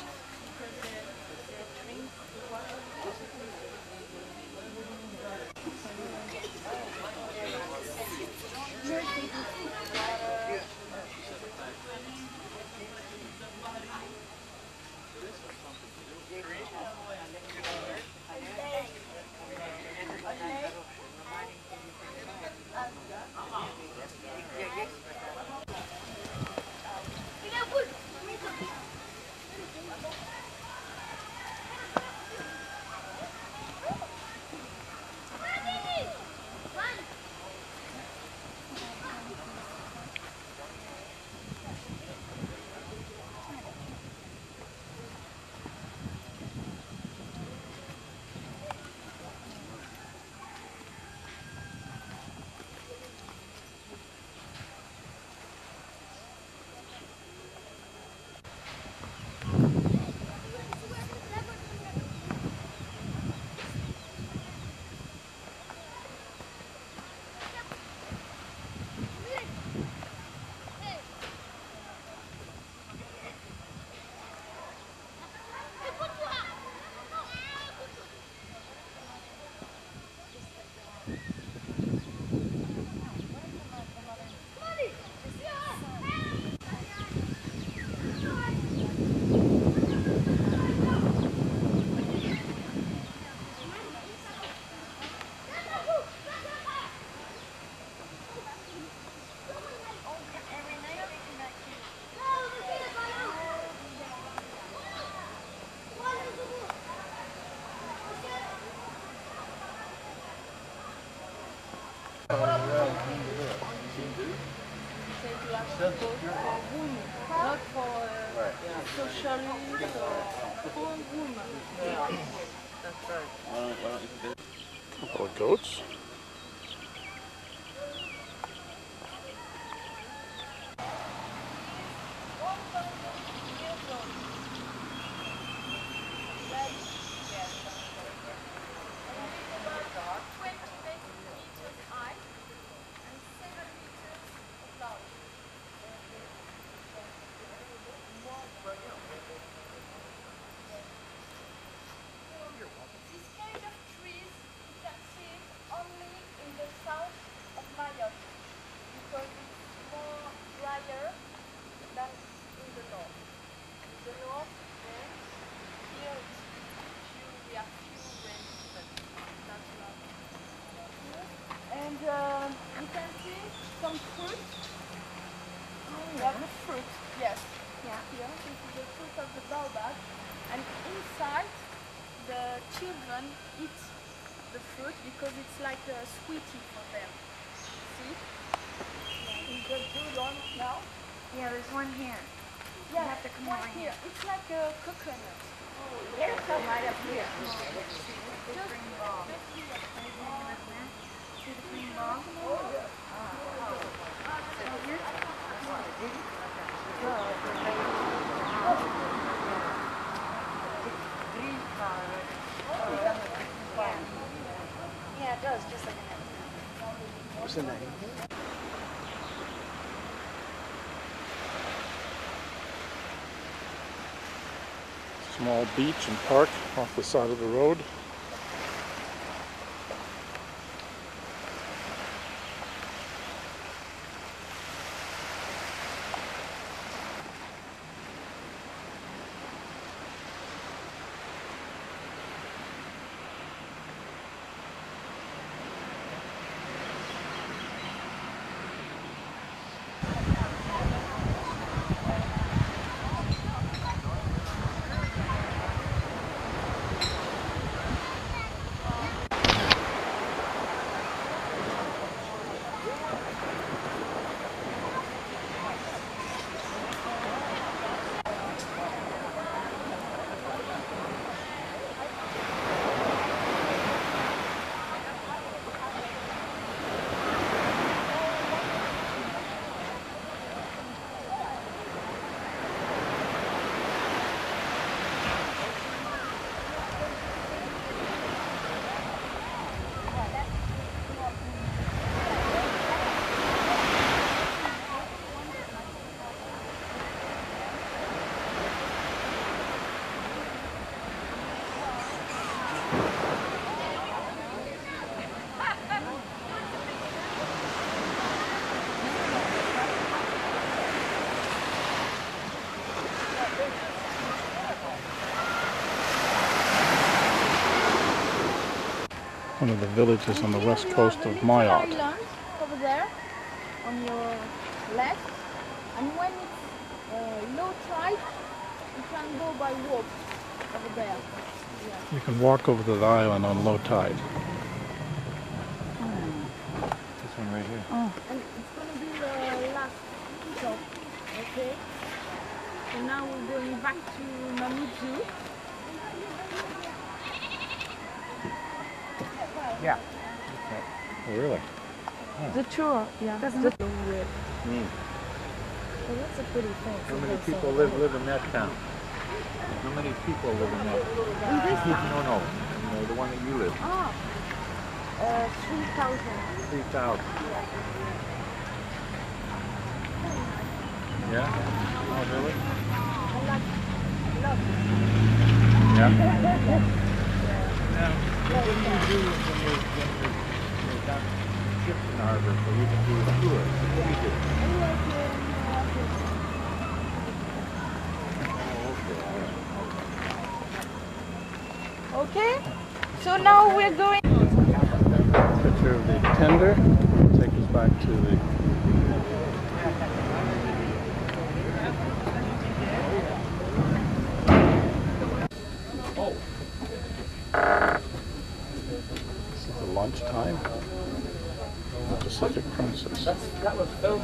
Not for social use or for women. That's right. Couple of goats. And you can see some fruit. We have the fruit, yes. Yeah, here, this is the fruit of the baobab. And inside, the children eat the fruit because it's like a sweetie for them. See? Is the blue one now? Yeah, there's one here. Yeah, You have to come right over here. It's like a coconut. Oh, There's some right up here. Just green ball. See the green ball? Yeah, it does, just like an What's the name? Small beach and park off the side of the road. One of the villages on the west coast of Mayotte. Island over there on your left, and when it's low tide, you can go by walk over there. Yeah. You can walk over to the island on low tide. This one right here. Oh. And it's going to be the last stop, okay? So now we're going back to Mamoudzou. Yeah. Oh, really? The tour, yeah. Doesn't look weird. Mm. Well, that's a pretty thing. How many people live in that town? How many people live in that? In this town? No. No, the one that you live. Oh, 3,000. 3,000. Yeah? Oh, really? I love it. Yeah? Now, what do you do when you're down ships in the harbor so you can do a tour? What do you do? Okay, so now we're going. Picture of the tender. Take us back to the lunchtime. Just Pacific Princess. That was filmed.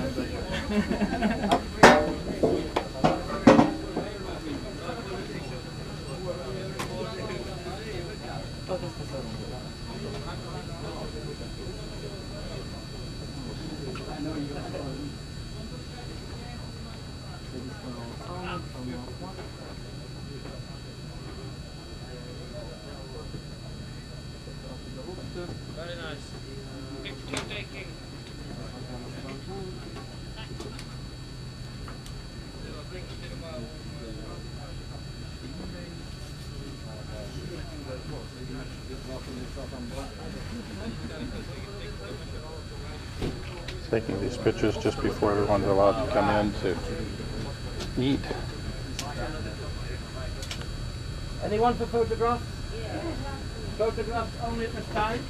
Very nice. Keep taking. Taking these pictures just before everyone's allowed to come in to eat. Anyone for photographs? Yeah. Photographs only at this time.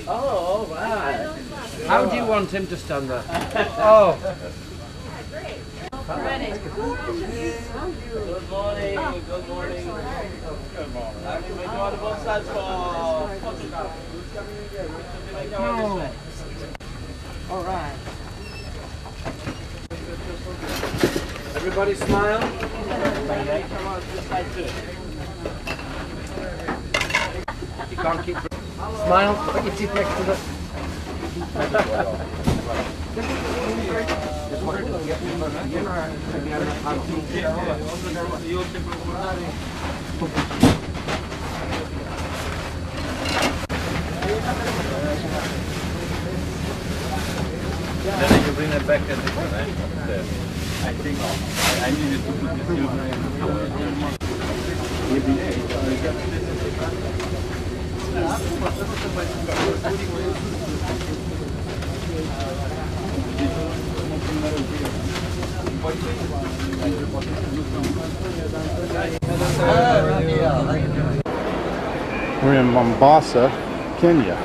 Oh, all right. How do you want him to stand there? Oh. Ready. Good morning. Good morning. Good morning. Actually, make on both sides for photograph. No. All right. Everybody smile. Come on, this side too. You can't keep. Smile. Put your teeth next to the. Then you bring it back at this one, right? Upstairs. I think I needed to put the silver We're in Mombasa, Kenya.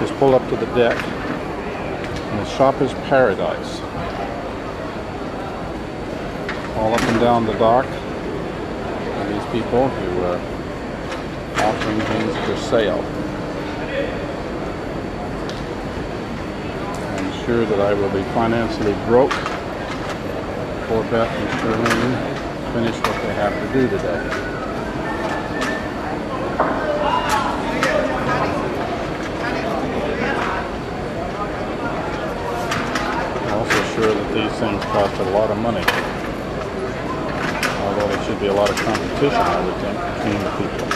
Just pull up to the deck. And the shopper's paradise. All up and down the dock are these people who are offering things for sale. I'm sure that I will be financially broke before Beth and Shirlene finish what they have to do today. Sure that these things cost a lot of money. Although there should be a lot of competition, I would think, between the people.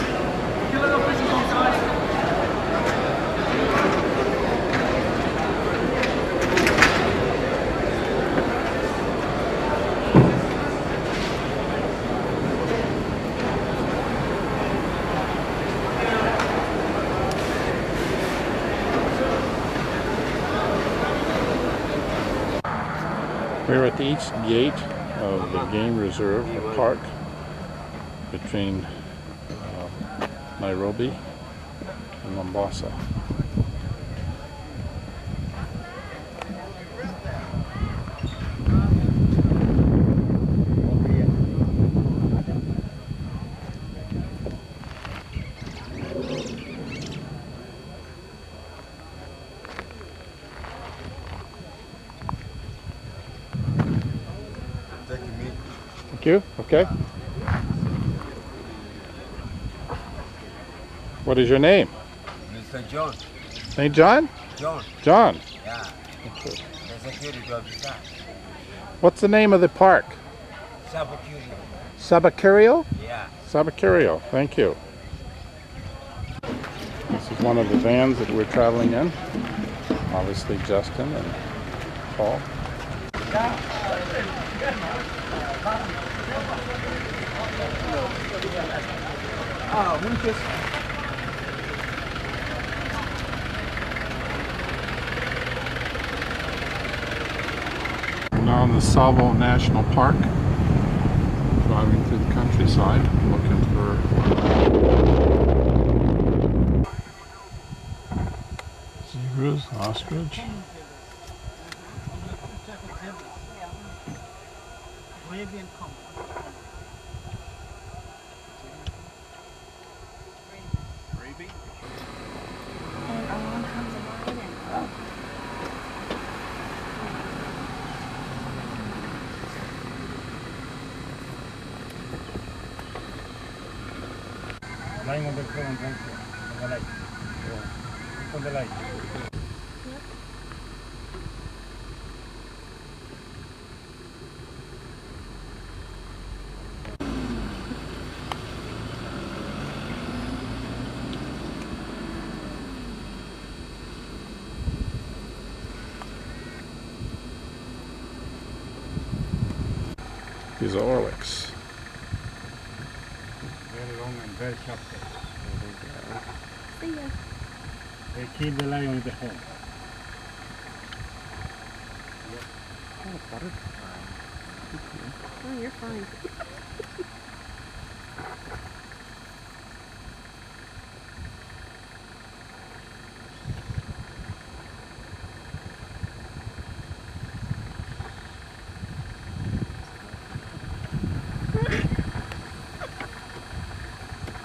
We're at the east gate of the game reserve, or park, between Nairobi and Mombasa. Thank you. Okay. What is your name? Mr. John. St. John? John. John. Yeah. Okay. The security officer. What's the name of the park? Sabacurio. Sabacurio? Yeah. Sabacurio. Thank you. This is one of the vans that we're traveling in. Obviously Justin and Paul. Oh, muchas. We're now in the Tsavo National Park, driving through the countryside, looking for zebras, ostrich. Arabian common. Gravy? And on comes the line and oh. Lying on the ground right there, on the light. Yeah. On the light. These are Orlics. Very long and very sharp. See ya. They kill the lion with the horn. Oh, you're fine.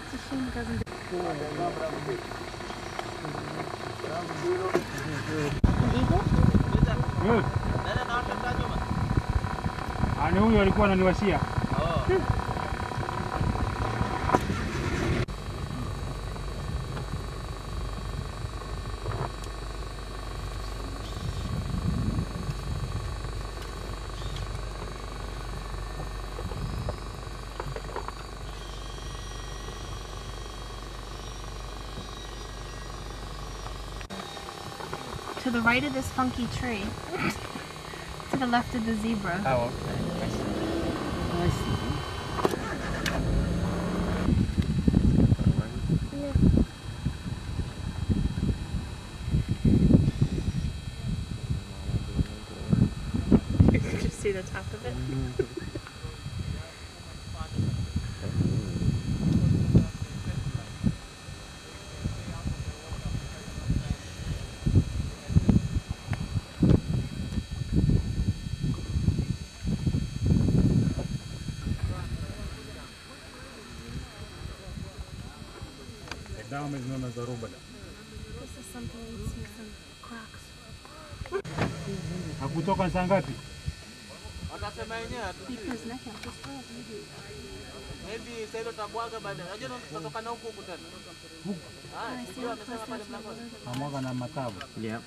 It's a shame it doesn't do an eagle? Good. Ani huyo alikuwa ananiwashia. To the right of this funky tree. To the left of the zebra. Oh, okay. I see. Did you see the top of it? The dam is known as the Rubala. This is something we'd see some cracks. Hakutoka saa ngapi? Watasema yenyewe Because neck up is fine. maybe sasa hilo tabwaga baadaye. Unajua tutatoka na huko tena. Ah, sio amesema pale mlangoni. Pamoja na matabu. Yeah.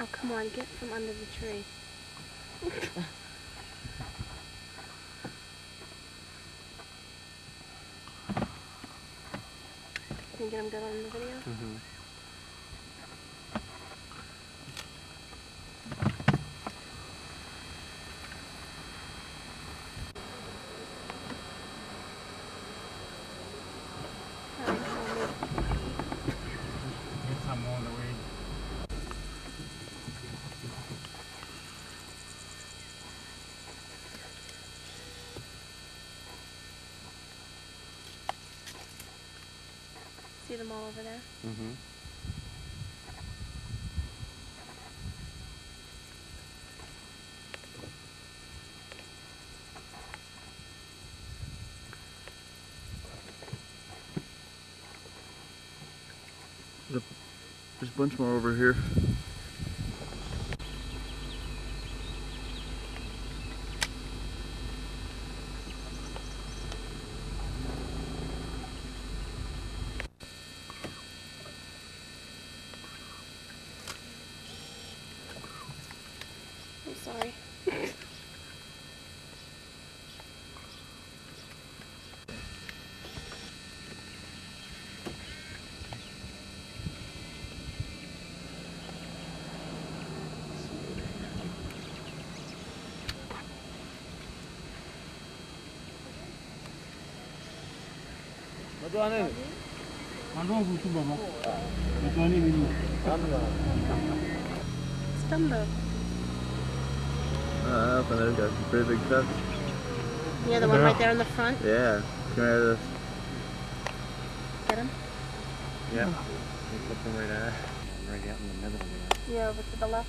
Oh, come on, get from under the tree. Can you get him good on the video? Mm-hmm. Get some more on the way. See them all over there? Mm-hmm. There's a bunch more over here. I'm sorry. Unajua nini? Stand Up and there's got some pretty big stuff. Yeah, the one right there in the front. Yeah. Come here to this. Get him? Yeah. You put them right there. Right out in the middle of it. Yeah, over to the left.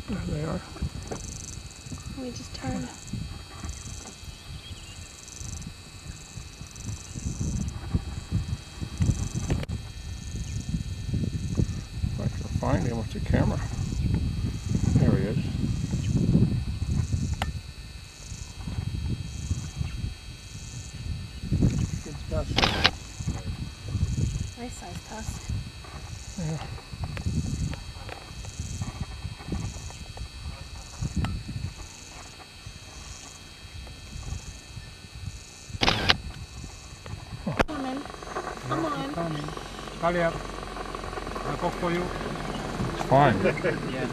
There they are. We just turned. If I can find him with the camera. There he is. Good stuff. Nice size tusk. Yeah. Come in. Come on. Hurry up. I'll go for you. It's fine. Yeah.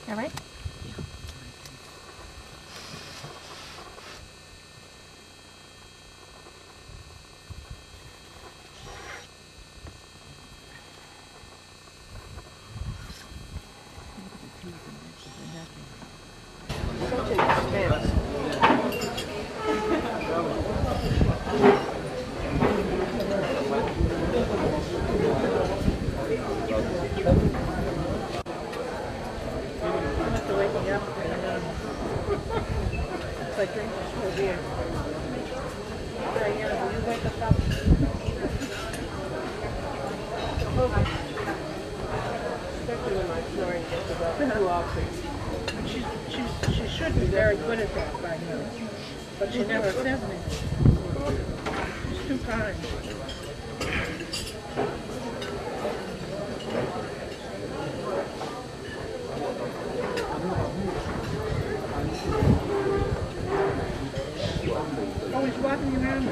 All right. Such an expense. It's like drinking cold beer. Diana, will you wake us up? Especially when my snoring gets about 2 hours. She should be very good at that by now, but she never says anything. She's too kind. Oh, he's walking around.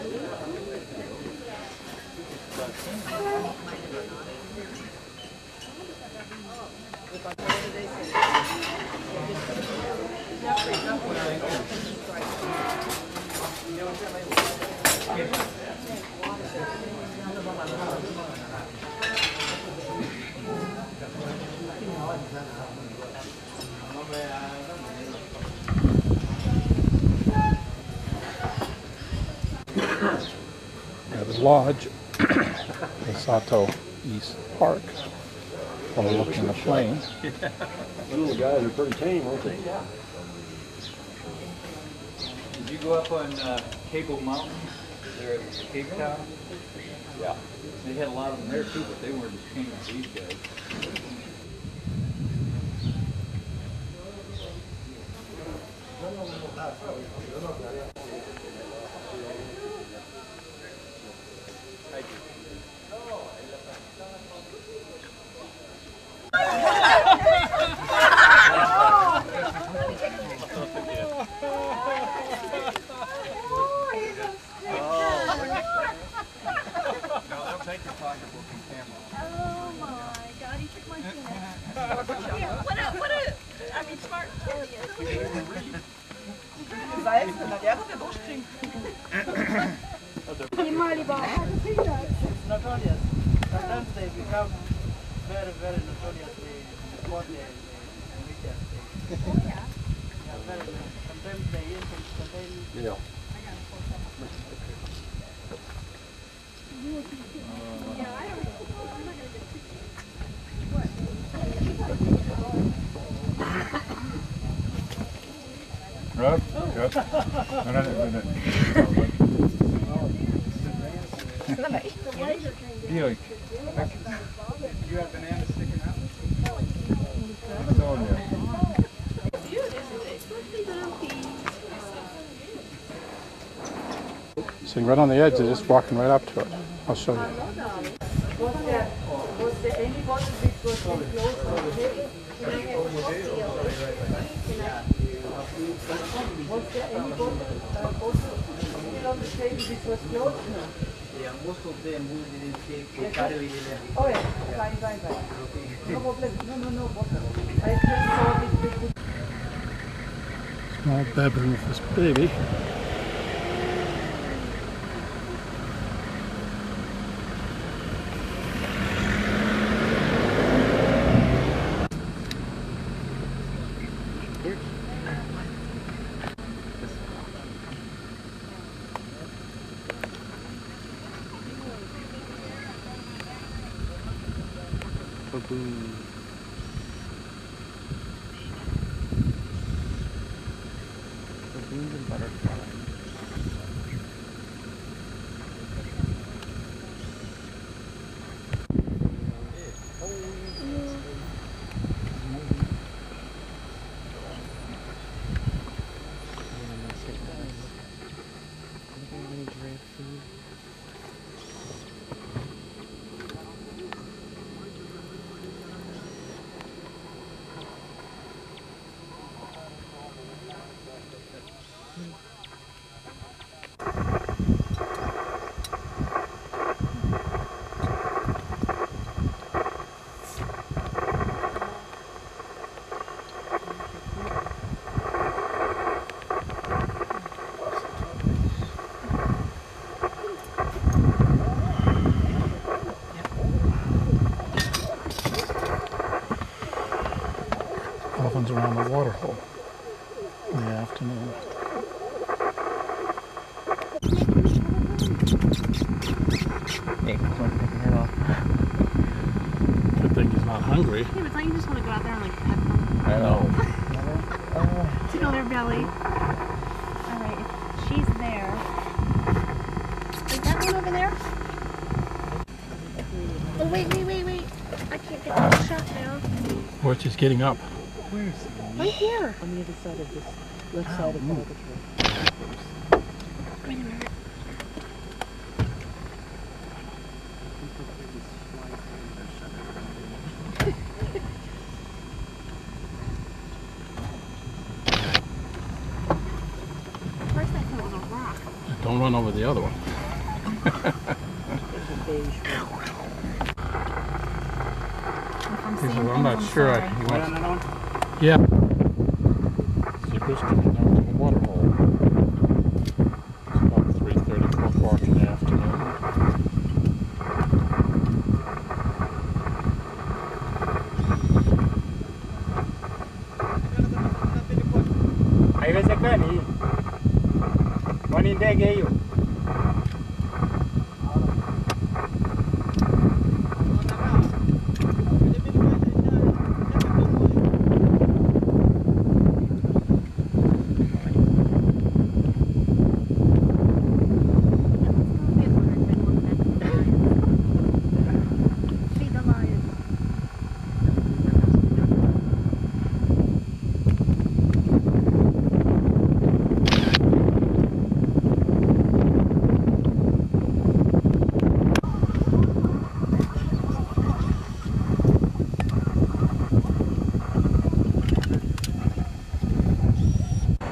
At the lodge, the Sato East Park, overlooking the plain. Little guys are pretty tame, aren't they? Did you go up on Cable Mountain there at Cape Town? Yeah. They had a lot of them there too, but they weren't as tame as these guys. It's notorious. Sometimes they become very, very notorious before they reach their stage. Oh, yeah? Yeah, very nice. Sometimes they eat, sometimes... Yeah. Rob? Good. Buick. You have bananas sticking out? It's all there. Sitting right on the edge, they're just walking right up to it. I'll show you. Was there anybody that was close? Was there anybody also still on the table which was closed? No. Yeah, most of them who didn't take carry it. Oh yeah, bye. No problem. No problem. I just saw this big. Small baboon with this baby. Baboons and butterflies. Elephants around the water hole in the afternoon. Hey, come on, take your head off. Good thing he's not hungry. Yeah, but don't you just want to go out there and like pet them? I know. Tickle their belly. Alright, if she's there. Is that one over there? Oh, wait. I can't get that shot now. Or it's just getting up. Where is it? Right here. On the other side of this left side of the tree. Wait a minute. First I thought it was a rock. Don't run over the other one. He said, I'm not sure. He wants... Yeah. Zebra's coming down to the water hole. It's about 3:30, 4 o'clock in the afternoon. Haiwezekani. Kwani ndege hiyo?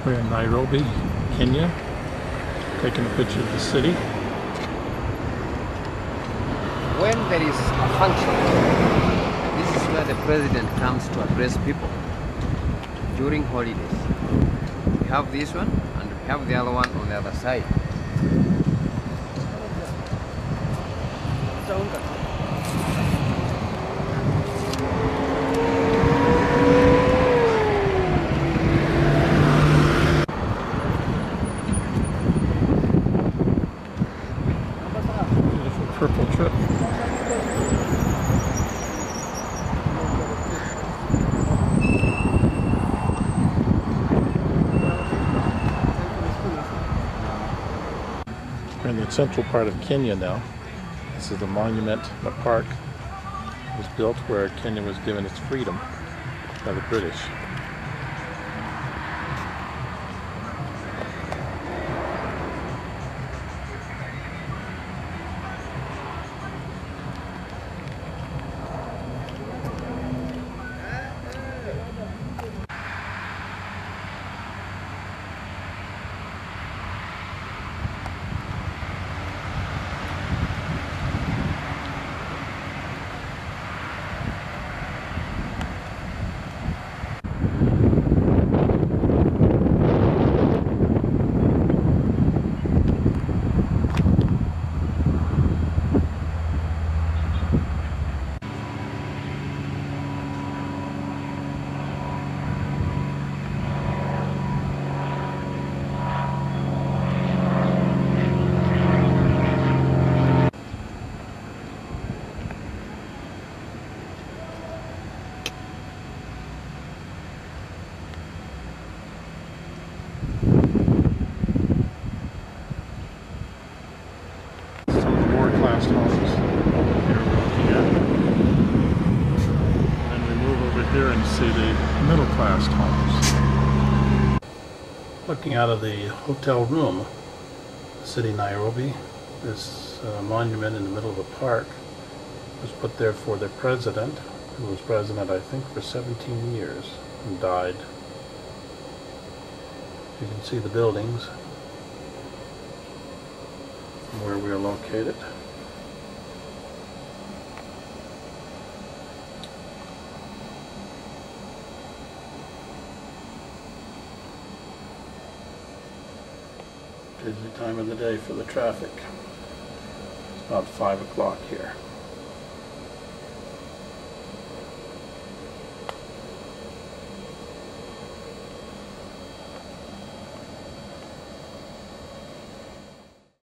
We're in Nairobi, Kenya, taking a picture of the city. When there is a function, this is where the president comes to address people during holidays. We have this one and we have the other one on the other side. Purple trip. in the central part of Kenya now. This is the monument, the park. It was built where Kenya was given its freedom by the British. Class homes here we're looking at. Then we move over here and see the middle class homes. Looking out of the hotel room, city Nairobi, this monument in the middle of the park was put there for the president, who was president I think for 17 years and died. You can see the buildings where we are located. Busy time of the day for the traffic. It's about 5 o'clock here.